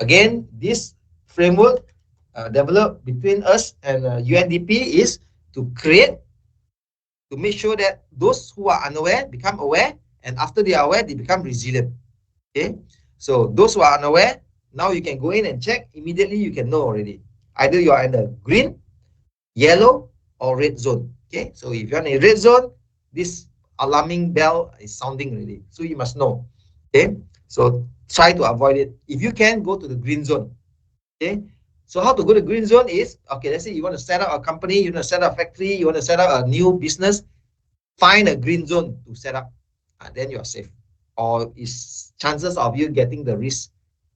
again, this framework developed between us and UNDP is to create to make sure that those who are unaware become aware, and after they are aware, they become resilient. Okay, so those who are unaware, now you can go in and check immediately. You can know already either you are in the green, yellow, or red zone. Okay, so if you're in a red zone, this alarming bell is sounding already, so you must know. Okay, so try to avoid it. If you can, go to the green zone. Okay, so how to go to green zone is, okay, let's say you want to set up a company, you want to set up a factory, you want to set up a new business, find a green zone to set up, then you are safe. Or is chances of you getting the risk,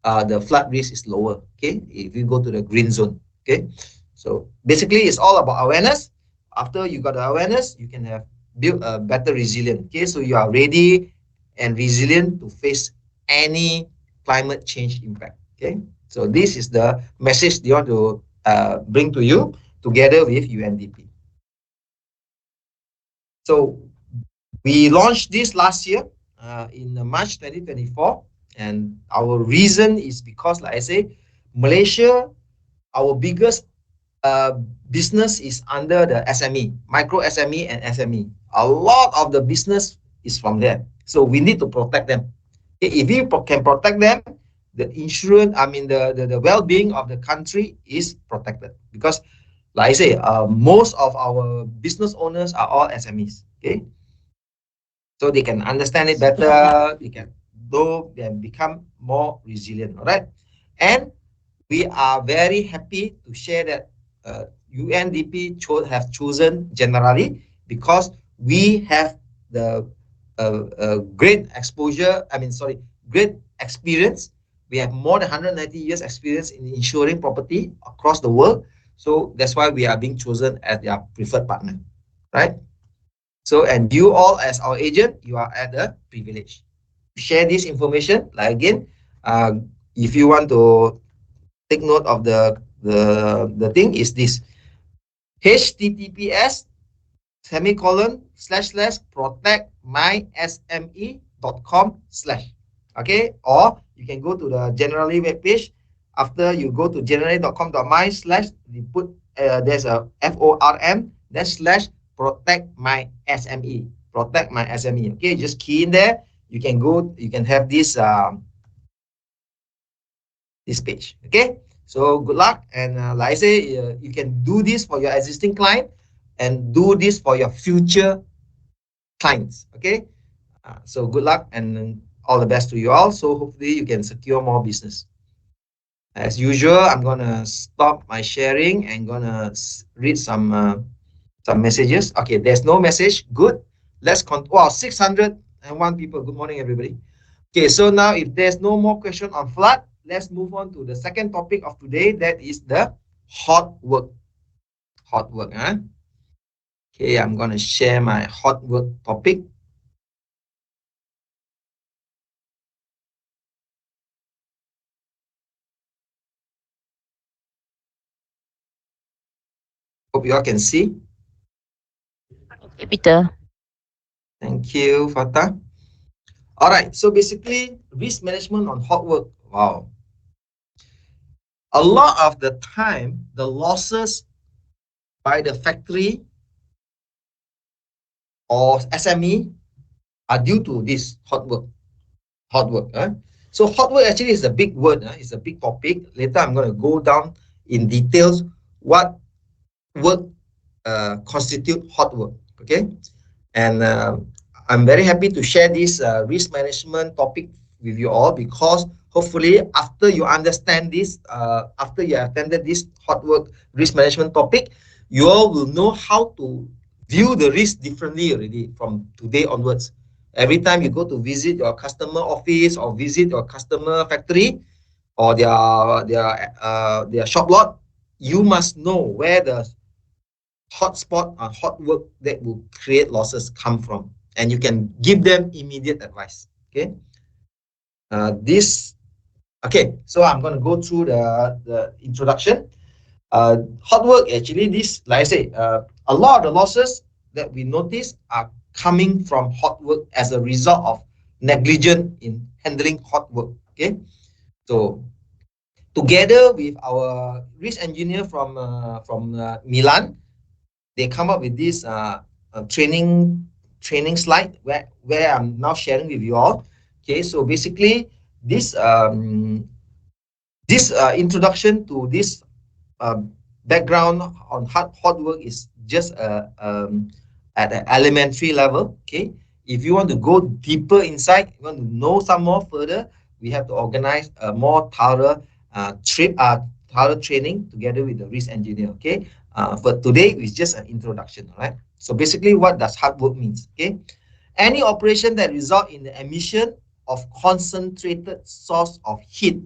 the flood risk is lower. Okay, if you go to the green zone. Okay, so basically it's all about awareness. After you got the awareness, you can have build a better resilience. Okay, so you are ready and resilient to face any climate change impact. Okay, so this is the message they want to bring to you together with UNDP. So we launched this last year in March 2024, and our reason is because, like I say, Malaysia, our biggest business is under the SME, micro SME and SME. A lot of the business is from there, so we need to protect them. If we can protect them, the insurance, I mean the well-being of the country is protected, because, like I say, most of our business owners are all SMEs. Okay, so they can understand it better. They can become more resilient. All right, and we are very happy to share that UNDP have chosen Generali because we have the great exposure. I mean, sorry, great experience. We have more than 190 years experience in insuring property across the world. So that's why we are being chosen as their preferred partner, right? So, and you all as our agent, you are at the privilege. Share this information. Like again, if you want to take note of the thing is this: https semicolon / protectmysme.com/. Okay, or you can go to the Generali webpage. After you go to generali.com.my / you put there's a FORM then / protect my SME. Protect my SME. Okay, just key in there. You can go. You can have this this page. Okay, so good luck, and like I say, you can do this for your existing client and do this for your future clients. Okay, so good luck and all the best to you all. So hopefully you can secure more business. As usual, I'm gonna stop my sharing and gonna read some messages. Okay, there's no message. Good. Let's wow, 601 people. Good morning, everybody. Okay, so now if there's no more question on flood, let's move on to the second topic of today. That is the hot work. Hot work, huh? Okay, I'm gonna share my hot work topic. Hope you all can see. Okay, Peter. Thank you, Fatah. All right, so basically, risk management on hot work. Wow. A lot of the time, the losses by the factory or SME are due to this hot work. Hot work. So hot work actually is a big word. It's a big topic. Later, I'm going to go down in details what work constitute hot work. Okay, and I'm very happy to share this risk management topic with you all, because hopefully after you understand this, after you attended this hot work risk management topic, you all will know how to view the risk differently already from today onwards. Every time you go to visit your customer office or visit your customer factory or their shop lot, you must know where the hotspot or hot work that will create losses come from, and you can give them immediate advice. Okay. This okay. So I'm going to go through the introduction. Hot work actually, this like I say, a lot of the losses that we notice are coming from hot work as a result of negligence in handling hot work. Okay. So together with our risk engineer from Milan, they come up with this training slide where I'm now sharing with you all. Okay, so basically this introduction to this uh, background on hot work is just at an elementary level. Okay, if you want to go deeper inside, you want to know some more further, we have to organize a more thorough training together with the risk engineer. Okay, but today is just an introduction. All right. So basically, what does hard work means? Okay, any operation that result in the emission of concentrated source of heat,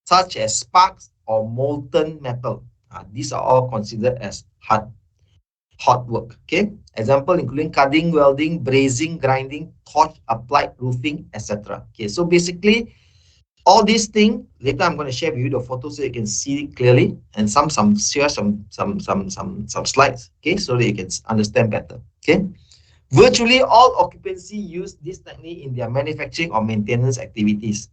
such as sparks or molten metal. These are all considered as hot work. Okay. Example including cutting, welding, brazing, grinding, torch applied roofing, etc. Okay. So basically, all these things later I'm going to share with you the photos so you can see it clearly, and share some slides. Okay, so that you can understand better. Okay. Virtually all occupancy use this technique in their manufacturing or maintenance activities.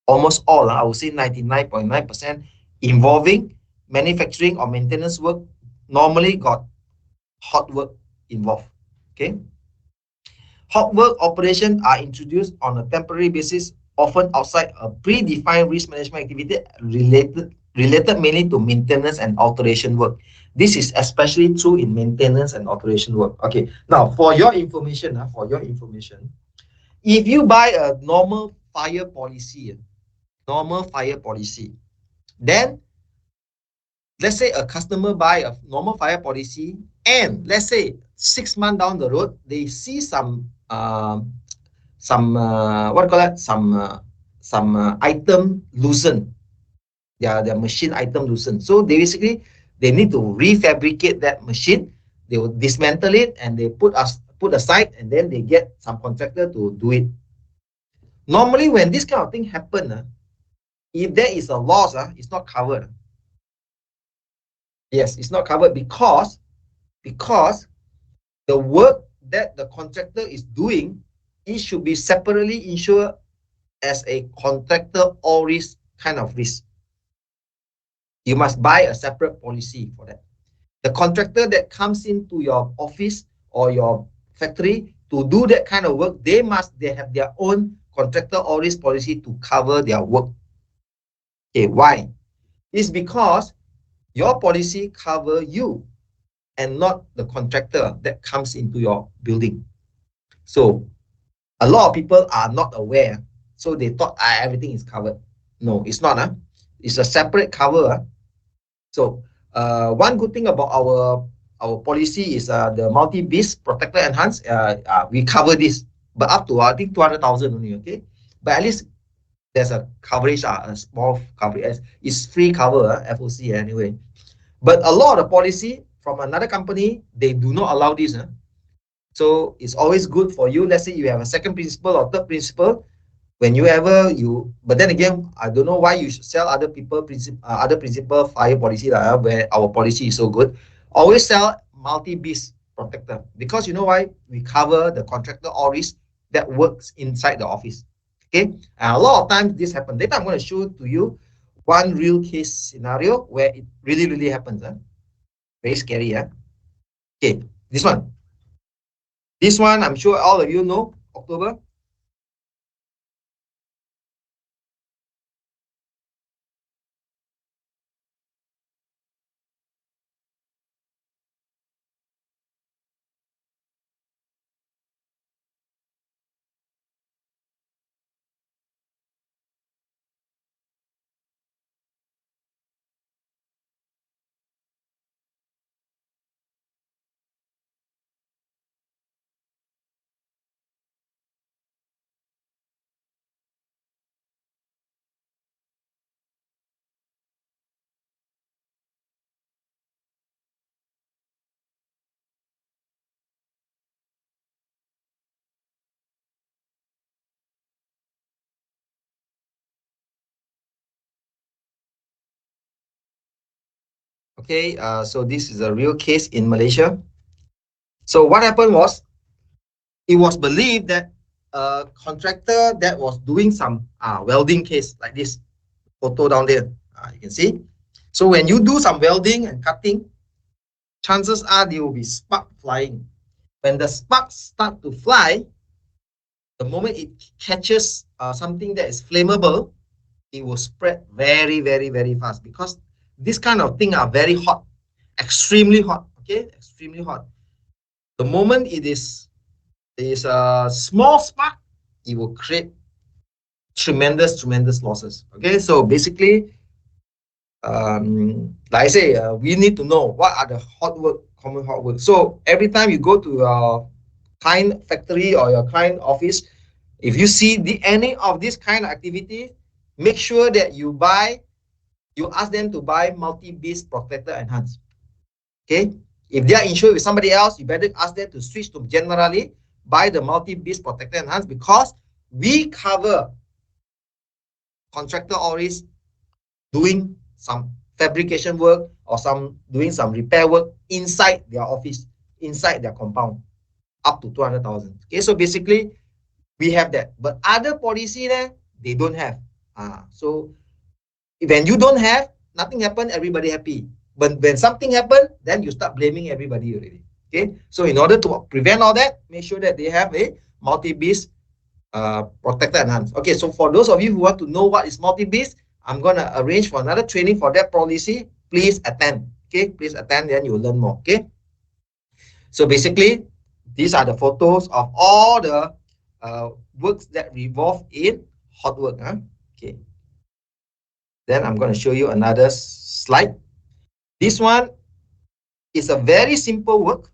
Almost all, I would say 99.9% involving manufacturing or maintenance work normally got hot work involved. Okay. Hot work operations are introduced on a temporary basis, often outside a predefined risk management activity related mainly to maintenance and alteration work. This is especially true in maintenance and alteration work. Okay. Now, for your information, if you buy a normal fire policy, then let's say a customer buy a normal fire policy, and let's say 6 months down the road, they see what do you call that? Some item loosen. Their machine item loosen. So they need to refabricate that machine. They will dismantle it and they put aside, and then they get some contractor to do it. Normally, when this kind of thing happen, if there is a loss, it's not covered. Yes, it's not covered because the work that the contractor is doing, it should be separately insured as a contractor all risk kind of risk. You must buy a separate policy for that. The contractor that comes into your office or your factory to do that kind of work, they have their own contractor all risk policy to cover their work. Okay, why? It's because your policy cover you and not the contractor that comes into your building. So a lot of people are not aware, so they thought everything is covered. No, it's not. It's a separate cover. So one good thing about our policy is the multi-beast protector enhanced. We cover this, but up to I think 200,000 only. Okay, but at least there's a coverage, a small coverage. It's free cover, FOC anyway. But a lot of the policy from another company, they do not allow this. So it's always good for you. Let's say you have a second principal or third principal. But then again, I don't know why you should sell other principal fire policy where our policy is so good. Always sell multi-beast protector, because you know why? We cover the contractor all risk that works inside the office. Okay, and a lot of times this happens. Later I'm going to show to you one real case scenario where it really happens. Very scary. Okay, this one. This one, I'm sure all of you know, October. Okay, so this is a real case in Malaysia. So what happened was, it was believed that a contractor that was doing some welding case like this photo down there, you can see. So when you do some welding and cutting, chances are there will be spark flying. When the sparks start to fly, the moment it catches something that is flammable, it will spread very, very, very fast, because this kind of thing are very hot, extremely hot. Okay, extremely hot. The moment it is a small spark, it will create tremendous losses. Okay, so basically, like I say, we need to know what are the hot work, common hot work. So every time you go to your client factory or your client office, if you see any of this kind of activity, make sure that you ask them to buy multi-beast protector enhanced. Okay, if they are insured with somebody else, you better ask them to switch to generally buy the multi-beast protector enhanced, because we cover contractor always doing some fabrication work or doing some repair work inside their office, inside their compound, up to 200,000. Okay, so basically we have that, but other policy there, they don't have. So when you don't have, nothing happen, everybody happy. But when something happen, then you start blaming everybody already. Okay, so in order to prevent all that, make sure that they have a multi-beast protector enhanced. Okay, so for those of you who want to know what is multi-beast, I'm gonna arrange for another training for that policy. Please attend. Okay, please attend, then you'll learn more. Okay, so basically, these are the photos of all the works that revolve in hot work. Okay, then I'm going to show you another slide. This one is a very simple work,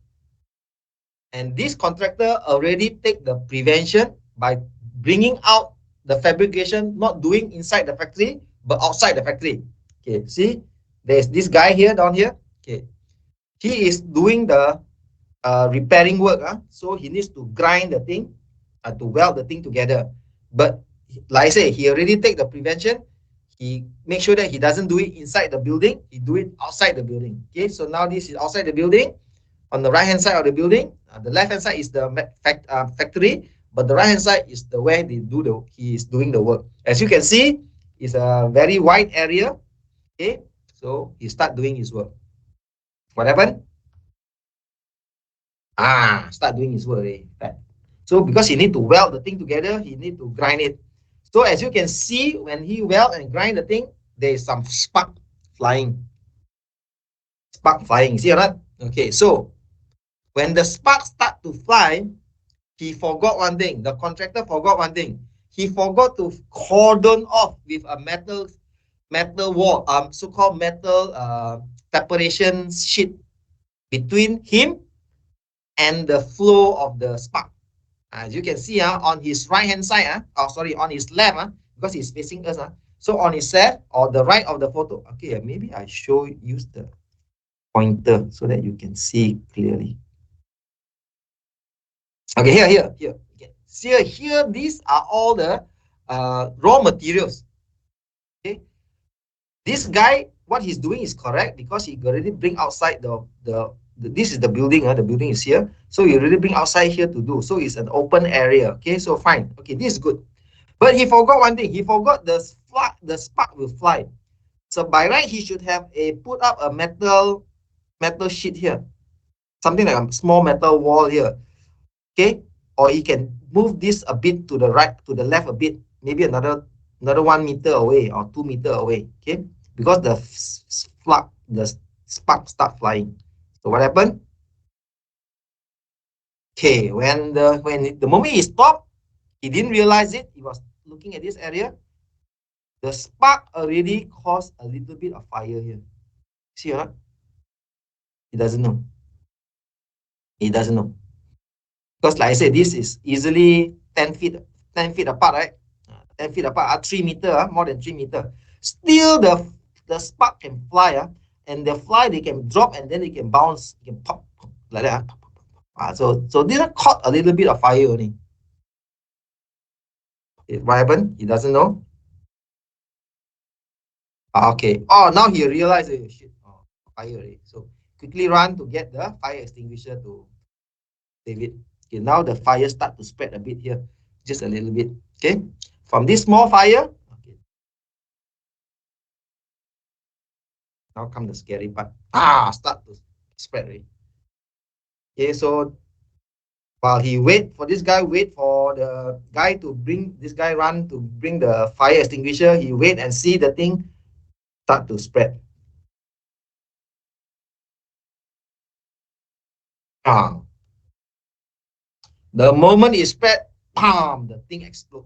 and this contractor already take the prevention by bringing out the fabrication, not doing inside the factory but outside the factory. Okay, see, there's this guy here, down here. Okay, he is doing the repairing work. So he needs to grind the thing, to weld the thing together. But like I say, he already take the prevention. He make sure that he doesn't do it inside the building. He do it outside the building. Okay, so now this is outside the building. On the right hand side of the building, the left hand side is the factory, but the right hand side is the where he is doing the work. As you can see, it's a very wide area. Okay, so he start doing his work. What happened? Start doing his work. So because he need to weld the thing together, he need to grind it. So as you can see, when he weld and grind the thing, there is some spark flying. Spark flying, see or not? Okay, so when the sparks start to fly, he forgot one thing. The contractor forgot one thing. He forgot to cordon off with a metal wall, so-called metal separation sheet between him and the flow of the spark. As you can see, on his right hand side, on his left, because he's facing us. So on his left or the right of the photo, okay, maybe I use the pointer so that you can see clearly. Okay, here. Okay. See here, these are all the raw materials. Okay, this guy, what he's doing is correct, because he already bring outside this is the building. The building is here, so you really bring outside here to do. So it's an open area. Okay, so fine. Okay, this is good. But he forgot one thing. He forgot the spark will fly. So by right, he should have put up a metal sheet here, something like a small metal wall here. Okay, or he can move this a bit to the right, to the left a bit, maybe another 1 meter away or 2 meter away. Okay, because the spark start flying. So what happened? Okay, when the moment he stopped, he didn't realize it. He was looking at this area. The spark already caused a little bit of fire here. See or not? He doesn't know. He doesn't know. Because like I said, this is easily 10 feet apart, right? 10 feet apart, 3 meter, more than 3 meter. Still the spark can fly, and they fly, they can drop, and then they can bounce, they can pop like that. So this one caught a little bit of fire only. What happened? He doesn't know. Okay. Oh, now he realized, shit. fire already. So quickly run to get the fire extinguisher to save it. Okay, now the fire start to spread a bit here, just a little bit. Okay, from this small fire. Okay. Now come the scary part. Start to spread already. Okay, so while he wait for the guy to bring this guy run to bring the fire extinguisher, he wait and see the thing start to spread. The moment it spread, the thing explode,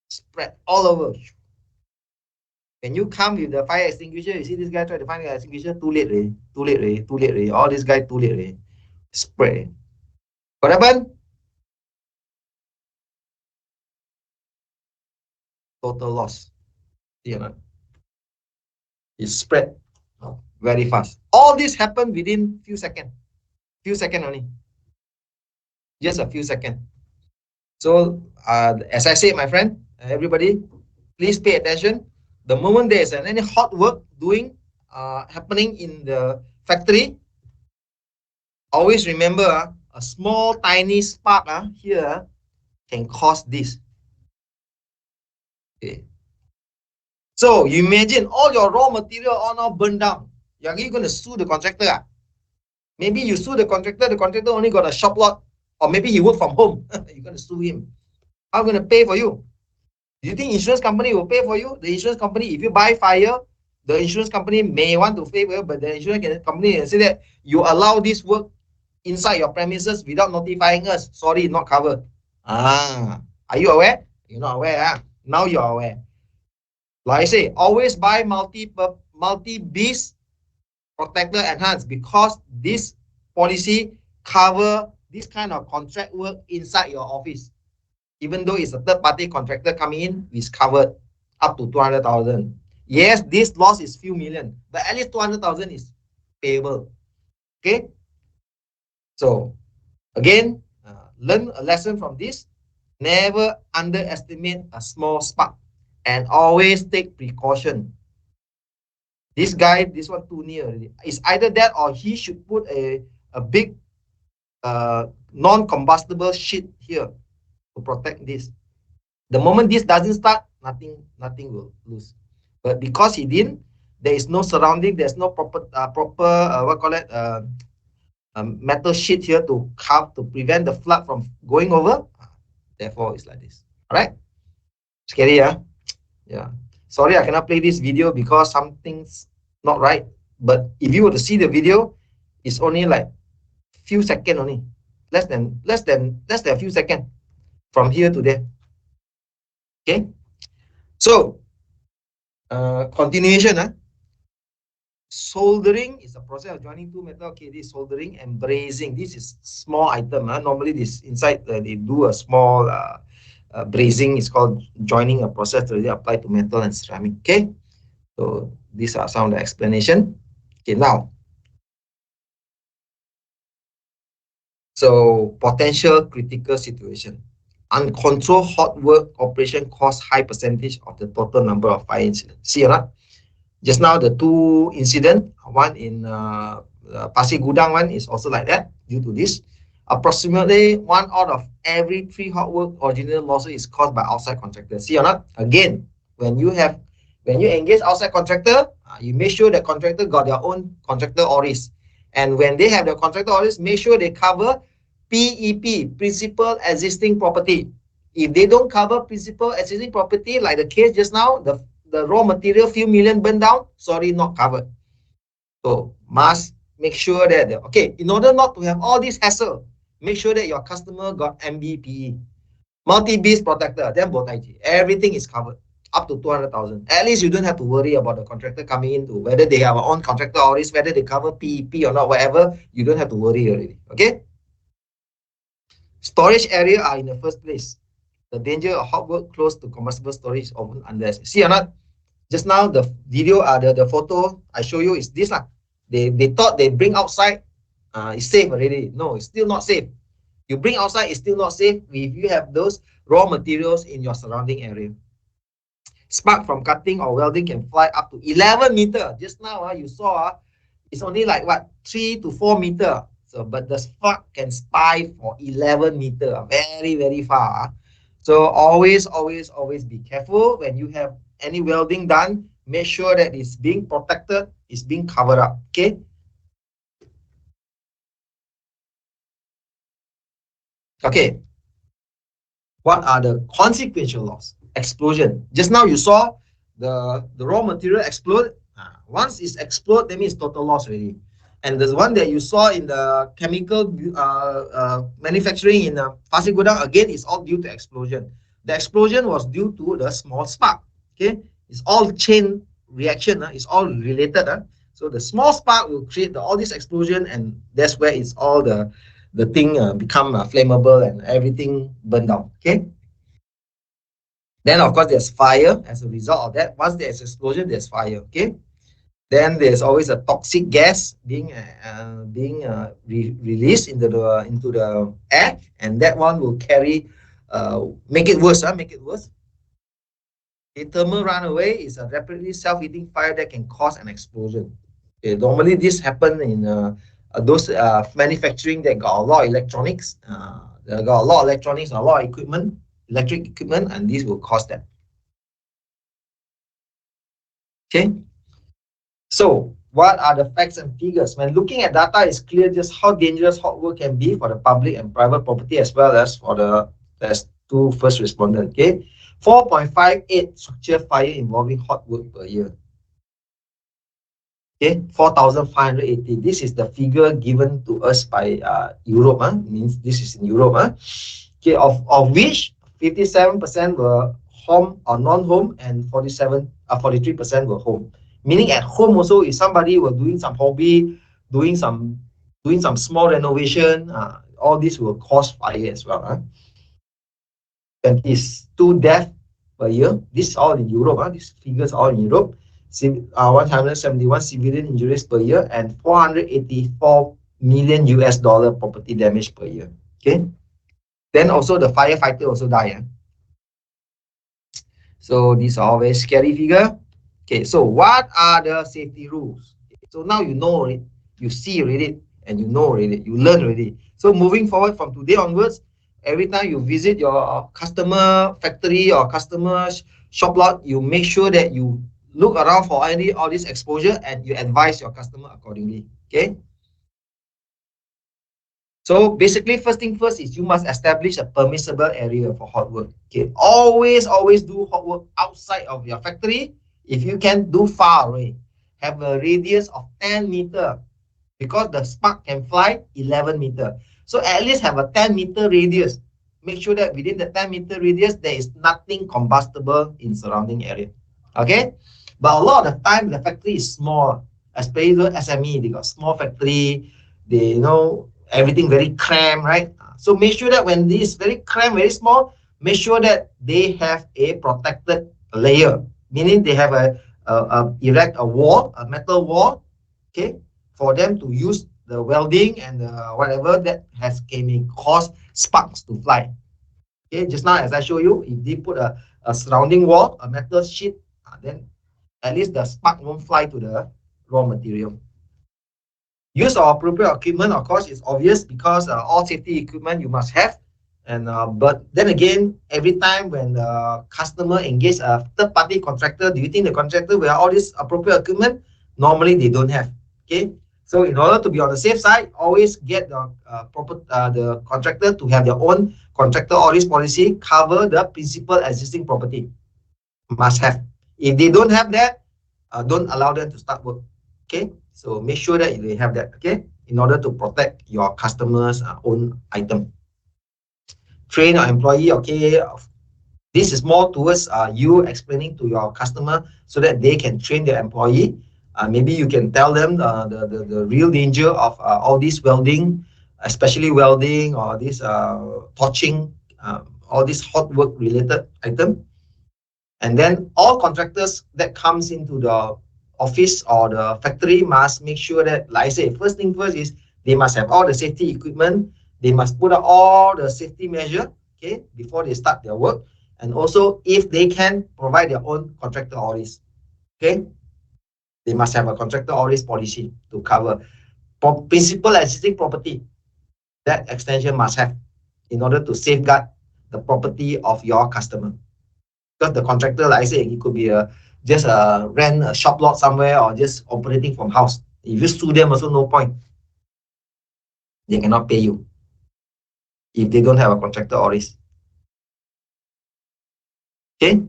spread all over. When you come with the fire extinguisher, you see this guy try to find the extinguisher, too late already, too late already, too late already. All this guy too late already. Spread. What happened? Total loss. See or not? It spread very fast. All this happened within few seconds. Few seconds only. Just a few seconds. So as I said, my friend, everybody, please pay attention. The moment there is any hot work doing happening in the factory, always remember a small tiny spark here can cause this. Okay. So you imagine all your raw material all now burned down. You're going to sue the contractor. Maybe you sue the contractor only got a shop lot, or maybe he work from home. You're going to sue him. How are you going to pay for you? Do you think insurance company will pay for you? The insurance company, if you buy fire, the insurance company may want to pay for you, but the insurance company will say that you allow this work inside your premises without notifying us. Sorry, not covered. Are you aware? You're not aware. Now you're aware. Like I say, always buy multi-beast protector enhanced, because this policy cover this kind of contract work inside your office. Even though it's a third-party contractor coming in, it's covered up to 200,000. Yes, this loss is few million, but at least 200,000 is payable. Okay. So again, learn a lesson from this. Never underestimate a small spark, and always take precaution. This guy, this one too near already. It's either that or he should put a big non-combustible sheet here to protect this. The moment this doesn't start, nothing will lose. But because he didn't, there is no surrounding, there's no proper metal sheet here to prevent the flood from going over. Therefore, it's like this. All right. Scary, yeah. Sorry, I cannot play this video because something's not right. But if you were to see the video, it's only like few seconds only, less than a few seconds from here to there. Okay. So continuation. Soldering is a process of joining two metal. Okay, this soldering and brazing. This is small item. Normally, this inside they do a small brazing. It's called joining, a process to really apply to metal and ceramic. Okay, so these are some of the explanation. Okay, now, so potential critical situation. Uncontrolled hot work operation cause high percentage of the total number of fire incidents. See or not? Just now the two incident, one in Pasir Gudang one is also like that due to this. Approximately 1 out of every 3 hot work original losses is caused by outside contractors. See or not? Again, when you engage outside contractor, you make sure the contractor got their own contractor ORIS. And when they have the contractor ORIS, make sure they cover PEP, principal existing property. If they don't cover principal existing property, like the case just now, the raw material few million burned down, sorry, not covered. So must make sure that, okay, in order not to have all this hassle, make sure that your customer got MBPE, multi-beast protector, then everything is covered up to 200,000. At least you don't have to worry about the contractor coming into whether they have their own contractor or whether they cover PEP or not, whatever. You don't have to worry already. Okay. Storage area are in the first place. The danger of hot work close to combustible storage is often underestimated. See or not? Just now the video, the photo I show you is this lah. They thought they bring outside, it's safe already. No, it's still not safe. You bring outside, it's still not safe if you have those raw materials in your surrounding area. Spark from cutting or welding can fly up to 11 meters. Just now you saw it's only like what, 3 to 4 meter. So, but the spark can spy for 11 meter, very, very far. So always, always, always be careful when you have any welding done. Make sure that it's being protected, it's being covered up. Okay. Okay. What are the consequential loss? Explosion. Just now you saw the raw material explode. Once it's explode, that means total loss already. And the one that you saw in the chemical manufacturing in Pasir Gudang, again, is all due to explosion. The explosion was due to the small spark. Okay, it's all chain reaction. It's all related. So the small spark will create all this explosion, and that's where it's all the thing become flammable and everything burn down. Okay. Then of course there's fire as a result of that. Once there's explosion, there's fire. Okay. Then there's always a toxic gas being released into the air, and that one will carry make it worse. Make it worse. A thermal runaway is a rapidly self-heating fire that can cause an explosion. Okay, normally this happen in those manufacturing that got a lot of electronics. They got a lot of electronics, a lot of equipment, electric equipment, and this will cause that. Okay. So what are the facts and figures? When looking at data, it's clear just how dangerous hot work can be for the public and private property, as well as for the two first responders. Okay, 4.58 structure fire involving hot work per year. Okay, 4,580. This is the figure given to us by Europe. Means this is in Europe. Okay, of which 57% were home or non-home, and 43% were home. Meaning at home also, if somebody were doing some hobby, doing some small renovation, all this will cause fire as well. And is 2 deaths per year. This is all in Europe. These figures are all in Europe. 171 civilian injuries per year, and 484 million US dollar property damage per year. Okay. Then also the firefighter also die. So these are all very scary figure. Okay, so what are the safety rules? So now you know it, you see already, and you know already, you learn already. So moving forward from today onwards, every time you visit your customer factory or customer shop lot, you make sure that you look around for all this exposure, and you advise your customer accordingly. Okay. So basically, first thing first is you must establish a permissible area for hot work. Okay, always do hot work outside of your factory. If you can, do far away. Have a radius of 10 meter, because the spark can fly 11 meter. So at least have a 10-meter radius. Make sure that within the 10-meter radius, there is nothing combustible in surrounding area. Okay, but a lot of the time the factory is small, especially the SME. They got small factory. They everything very cramped, right? So make sure that when this very cramped, very small, make sure that they have a protected layer, meaning they have erect a wall, a metal wall, okay, for them to use the welding and whatever that can cause sparks to fly. Okay, just now as I show you, if they put a surrounding wall, a metal sheet, then at least the spark won't fly to the raw material. Use of appropriate equipment, of course, is obvious, because all safety equipment you must have. And but then again, every time when the customer engage a third-party contractor, do you think the contractor will have all this appropriate equipment? Normally, they don't have. Okay, so in order to be on the safe side, always get the the contractor to have their own contractor audit policy, cover the principal existing property. Must have. If they don't have that, don't allow them to start work. Okay, so make sure that they have that. Okay, in order to protect your customers' own item. Train your employee. Okay, this is more towards you explaining to your customer so that they can train their employee. Maybe you can tell them the real danger of all this welding, especially welding or this torching, all this hot work related item. And then all contractors that comes into the office or the factory must make sure that, like I say, first thing first is they must have all the safety equipment. They must put out all the safety measure, okay, before they start their work. And also, if they can, provide their own contractor audits. Okay. They must have a contractor all risk policy to cover principal existing property. That extension must have in order to safeguard the property of your customer. Because the contractor, like I say, it could be just rent a shop lot somewhere or just operating from house. If you sue them, also no point. They cannot pay you if they don't have a contractor or risk. Okay.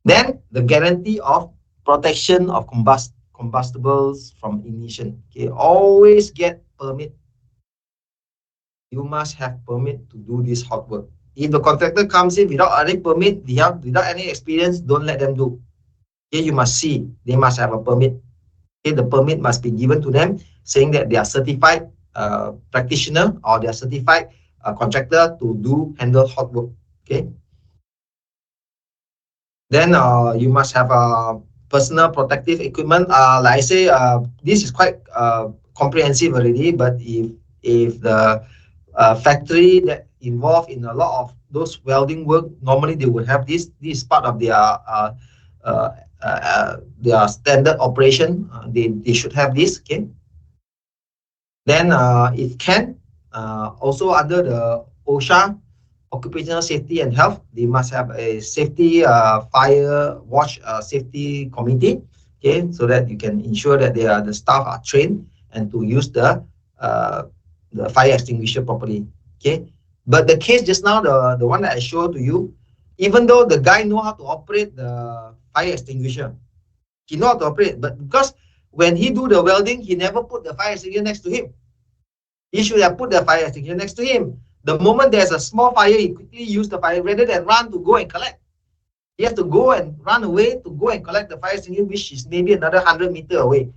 Then the guarantee of protection of combustibles from ignition. Okay, always get permit. You must have permit to do this hot work. If the contractor comes in without any permit, without any experience, don't let them do. Okay, you must see they must have a permit. Okay, the permit must be given to them, saying that they are certified practitioner or they are certified contractor to handle hot work. Okay. Then you must have personal protective equipment. Like I say, this is quite comprehensive already. But if the factory that involved in a lot of those welding work, normally they would have this. This is part of their standard operation. They should have this. Okay. Then it can also under the OSHA, occupational safety and health, they must have a safety fire watch safety committee. Okay, so that you can ensure that the staff are trained and to use the fire extinguisher properly. Okay, but the case just now, the one that I showed to you, even though the guy know how to operate the fire extinguisher, he know how to operate, but because when he do the welding, he never put the fire extinguisher next to him. He should have put the fire extinguisher next to him. The moment there's a small fire, he quickly use the fire rather than run to go and collect. He has to go and run away to go and collect the fire extinguisher, which is maybe another 100 meters away.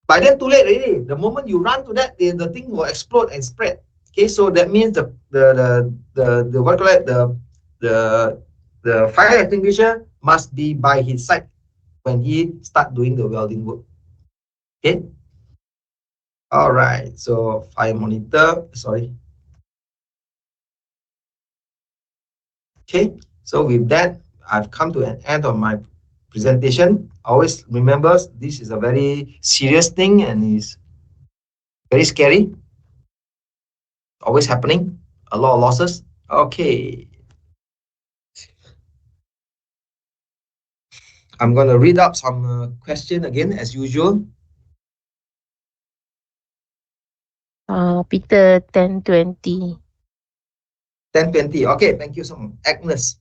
By then, too late already. The moment you run to that, the thing will explode and spread. Okay, so that means the what call it, the fire extinguisher must be by his side when he start doing the welding work. Okay. All right. So fire monitor. Sorry. Okay. So with that, I've come to an end of my presentation. Always remember, this is a very serious thing and is very scary. Always happening. A lot of losses. Okay. I'm going to read up some question again as usual. Peter 1020. 1020. Okay, thank you so much. Agnes.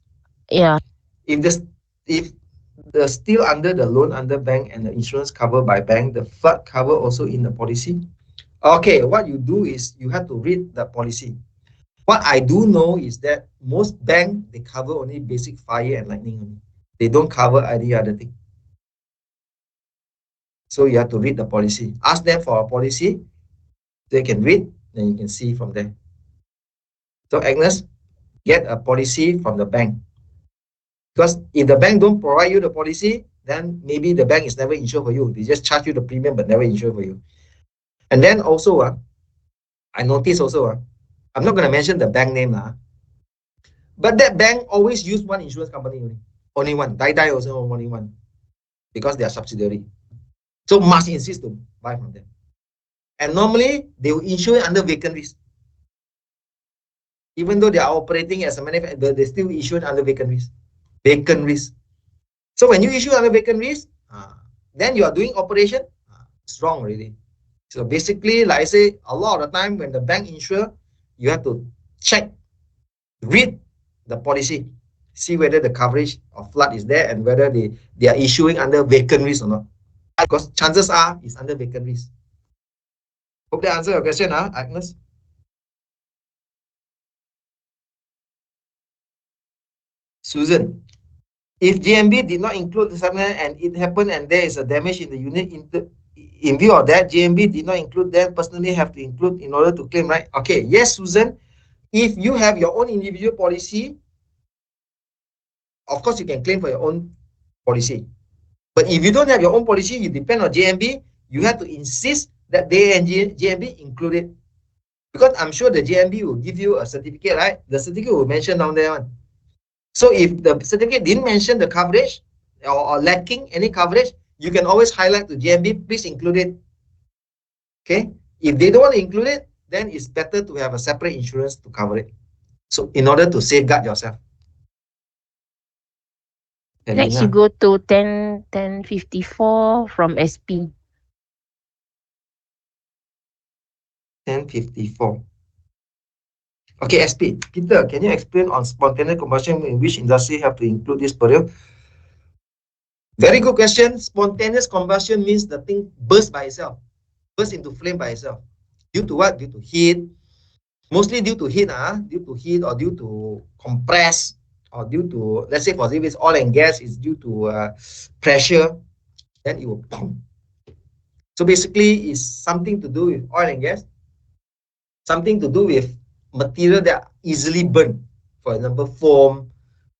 Yeah. If the still under the loan under bank and the insurance covered by bank, the flood cover also in the policy. Okay, what you do is you have to read the policy. What I do know is that most bank, they cover only basic fire and lightning only. They don't cover any other thing. So you have to read the policy. Ask them for a policy. They can read, then you can see from there. So Agnes, get a policy from the bank. Because if the bank don't provide you the policy, then maybe the bank is never insured for you. They just charge you the premium but never insure for you. And then also, I noticed also, I'm not going to mention the bank name, but that bank always use one insurance company only. Only one. Die also only one. Because they are subsidiary. So must insist to buy from them. And normally, they will insure under vacant risk. Even though they are operating as a manufacturer, they still issue under vacant risk. Vacant risk. So when you issue under vacant risk, then you are doing operation, it's wrong already. So basically, like I say, a lot of the time when the bank insure, you have to check, read the policy, see whether the coverage of flood is there and whether they are issuing under vacant risk or not. Because chances are it's under vacant risk. Hope that answers your question, Agnes. Susan, if JMB did not include the settlement and it happened and there is a damage in the unit, in view of that, JMB did not include that, personally have to include in order to claim, right? Okay, yes, Susan. If you have your own individual policy, of course you can claim for your own policy. But if you don't have your own policy, you depend on JMB, you have to insist that they and JMB include it. Because I'm sure the JMB will give you a certificate, right? The certificate will mention down there. So if the certificate didn't mention the coverage, or lacking any coverage, you can always highlight to GMB, please include it. Okay. If they don't want to include it, then it's better to have a separate insurance to cover it. So in order to safeguard yourself. Next, you go to 1054 from SP. 1054. Okay, SP. Peter, can you explain on spontaneous combustion in which industry have to include this period? Very good question. Spontaneous combustion means the thing bursts by itself, bursts into flame by itself. Due to what? Due to heat. Mostly due to heat, or due to compress, or due to, let's say, for if it's oil and gas, it's due to pressure, then it will pump. So basically, it's something to do with oil and gas, something to do with material that are easily burned. For example, foam,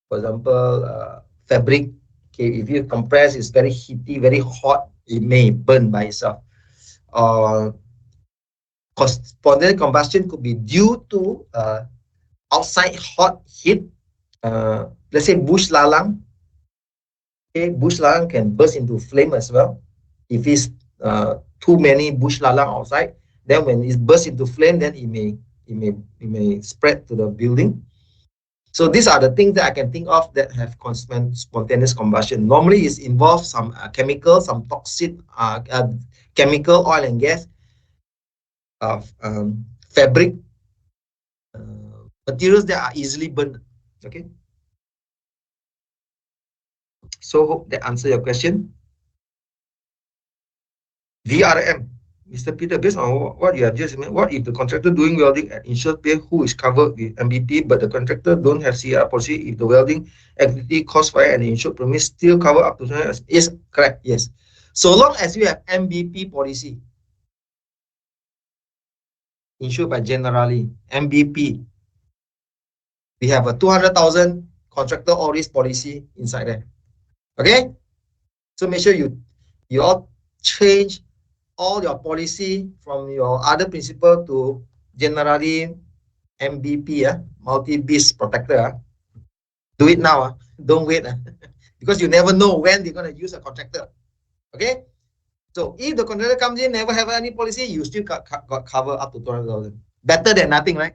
for example, fabric. Okay, if you compress, it's very heaty, very hot, it may burn by itself. Spontaneous combustion could be due to outside hot heat. Let's say bush lalang. Okay, bush lalang can burst into flame as well. If it's too many bush lalang outside, then when it bursts into flame, then it may spread to the building. So these are the things that I can think of that have spontaneous combustion. Normally, it involves some chemical, some toxic chemical, oil and gas, fabric, materials that are easily burned. Okay. So hope that answer your question. VRM, Mr. Peter, based on what you have just mentioned, what if the contractor doing welding at insured pay who is covered with MBP, but the contractor don't have CR policy? If the welding activity cause fire and the insured premise still cover up to 20%? Yes, correct. Yes, so long as you have MBP policy, insured by Generali, MBP, we have a 200,000 contractor all risk policy inside there. Okay, so make sure you all change all your policy from your other principal to Generali MBP, multi-beast protector. Do it now. Don't wait. Because you never know when they're going to use a contractor. Okay, so if the contractor comes in, never have any policy, you still got cover up to 200,000. Better than nothing, right?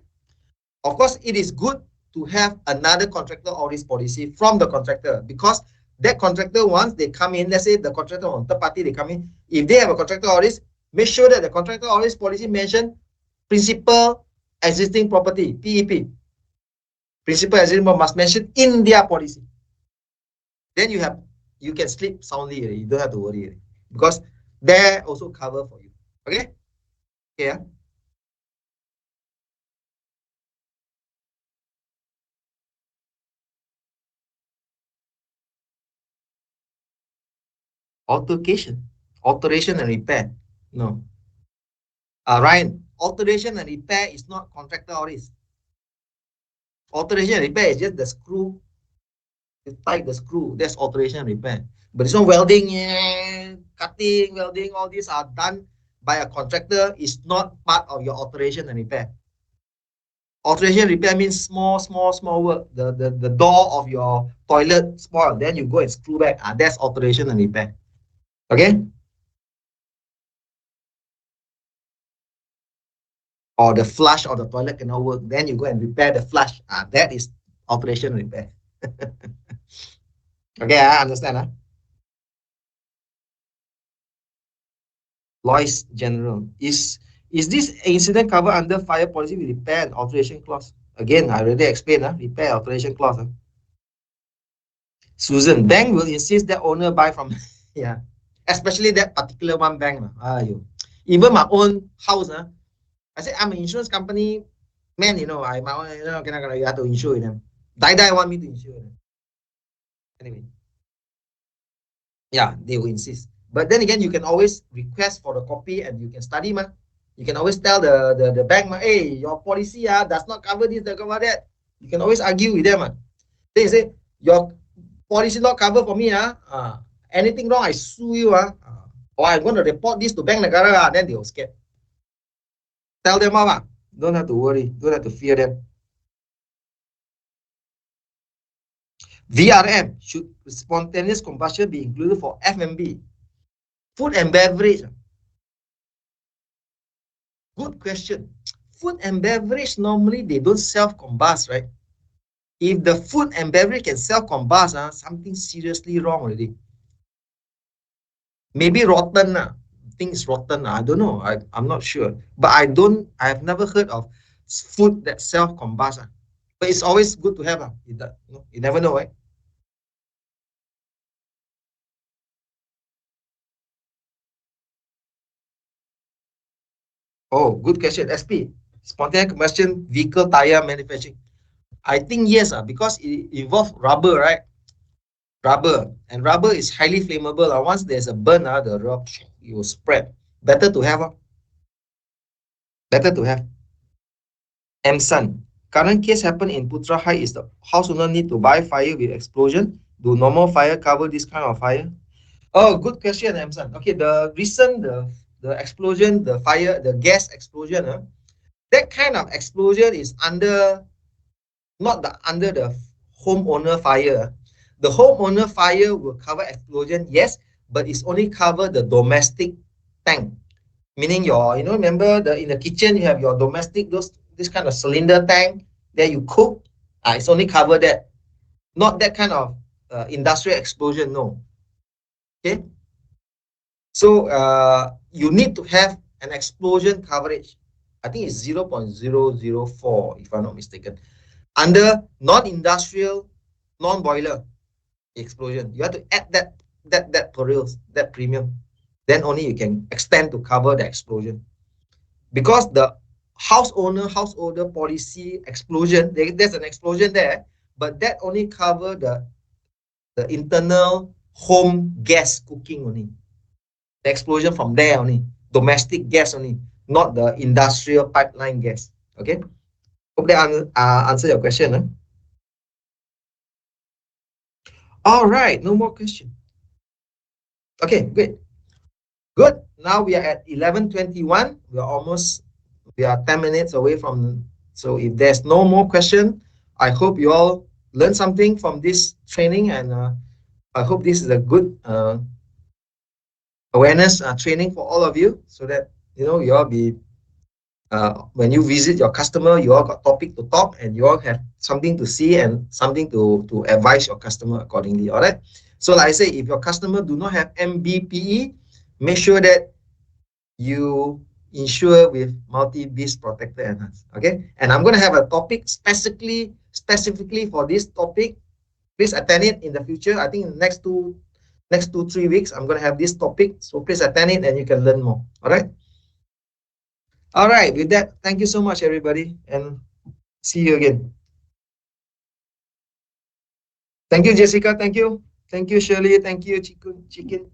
Of course, it is good to have another contractor or risk policy from the contractor, because that contractor, once they come in, let's say the contractor on third party, they come in, if they have a contractor or risk, make sure that the contractor or risk policy mention principal existing property, PEP. Principal existing must mention in their policy. Then you can sleep soundly. You don't have to worry, because they also cover for you. Okay? Yeah. Alteration and repair. No. Ryan, alteration and repair is not contractor or risk. Alteration and repair is just the screw. You tight the screw. That's alteration and repair. But it's not welding, cutting, welding. All these are done by a contractor. It's not part of your alteration and repair. Alteration and repair means small work. The door of your toilet small. Then you go and screw back. That's alteration and repair. Okay. Or the flush of the toilet cannot work, then you go and repair the flush. That is alteration repair. Okay, I understand. Lloyd's General. Is this incident covered under fire policy with repair and alteration clause? Again, I already explained, repair alteration clause. Susan, bank will insist that owner buy from, yeah, especially that particular one bank. Even my own house, I said, I'm an insurance company man, I my own, you have to insure them. Die want me to insure them. Anyway, yeah, they will insist. But then again, you can always request for the copy and you can study, man. You can always tell the bank, hey, your policy does not cover this, does not cover that. You can always argue with them. They say, your policy not cover for me. Anything wrong, I sue you. Or I'm going to report this to Bank Negara. Then they will scared. Tell them, don't have to worry. Don't have to fear them. VRM, should spontaneous combustion be included for F&B? Food and beverage. Good question. Food and beverage, normally they don't self-combust, right? If the food and beverage can self-combust, something seriously wrong already. Maybe rotten, things rotten. I don't know. I'm not sure. But I've never heard of food that self-combust. But it's always good to have. You never know, right? Oh, good question. SP, spontaneous combustion vehicle tire manufacturing. I think yes, because it involves rubber, right? Rubber, and rubber is highly flammable. Once there's a burn, the rubber it will spread. Better to have. Better to have. Emson. Current case happen in Putra High is the house owner need to buy fire with explosion. Do normal fire cover this kind of fire? Oh, good question, Emson. Okay, the recent the explosion, the fire, the gas explosion, that kind of explosion is under the homeowner fire. The homeowner fire will cover explosion, yes, but it's only cover the domestic tank. Meaning remember in the kitchen you have your domestic this kind of cylinder tank that you cook. It's only cover that, not that kind of industrial explosion. No. Okay. So you need to have an explosion coverage. I think it's 0.004 if I'm not mistaken. Under non-industrial, non-boiler explosion, you have to add that perils, that premium. Then only you can extend to cover the explosion. Because the householder policy explosion, there's an explosion there, but that only cover the internal home gas cooking only. The explosion from there only, domestic gas only, not the industrial pipeline gas. Okay, hope that answer your question. All right, no more question. Okay, good. Now we are at 11:21. We are 10 minutes away from. So if there's no more question, I hope you all learned something from this training, and I hope this is a good awareness training for all of you, so that you all be when you visit your customer, you all got topic to talk, and you all have something to see and something to advise your customer accordingly. All right. So like I say, if your customer do not have MBPE, make sure that you insure with multi-beast protector enhance. Okay. And I'm going to have a topic specifically for this topic. Please attend it in the future. I think in the next 3 weeks, I'm going to have this topic. So please attend it and you can learn more. All right. All right. With that, thank you so much, everybody. And see you again. Thank you, Jessica. Thank you. Thank you, Shirley. Thank you, Chicken.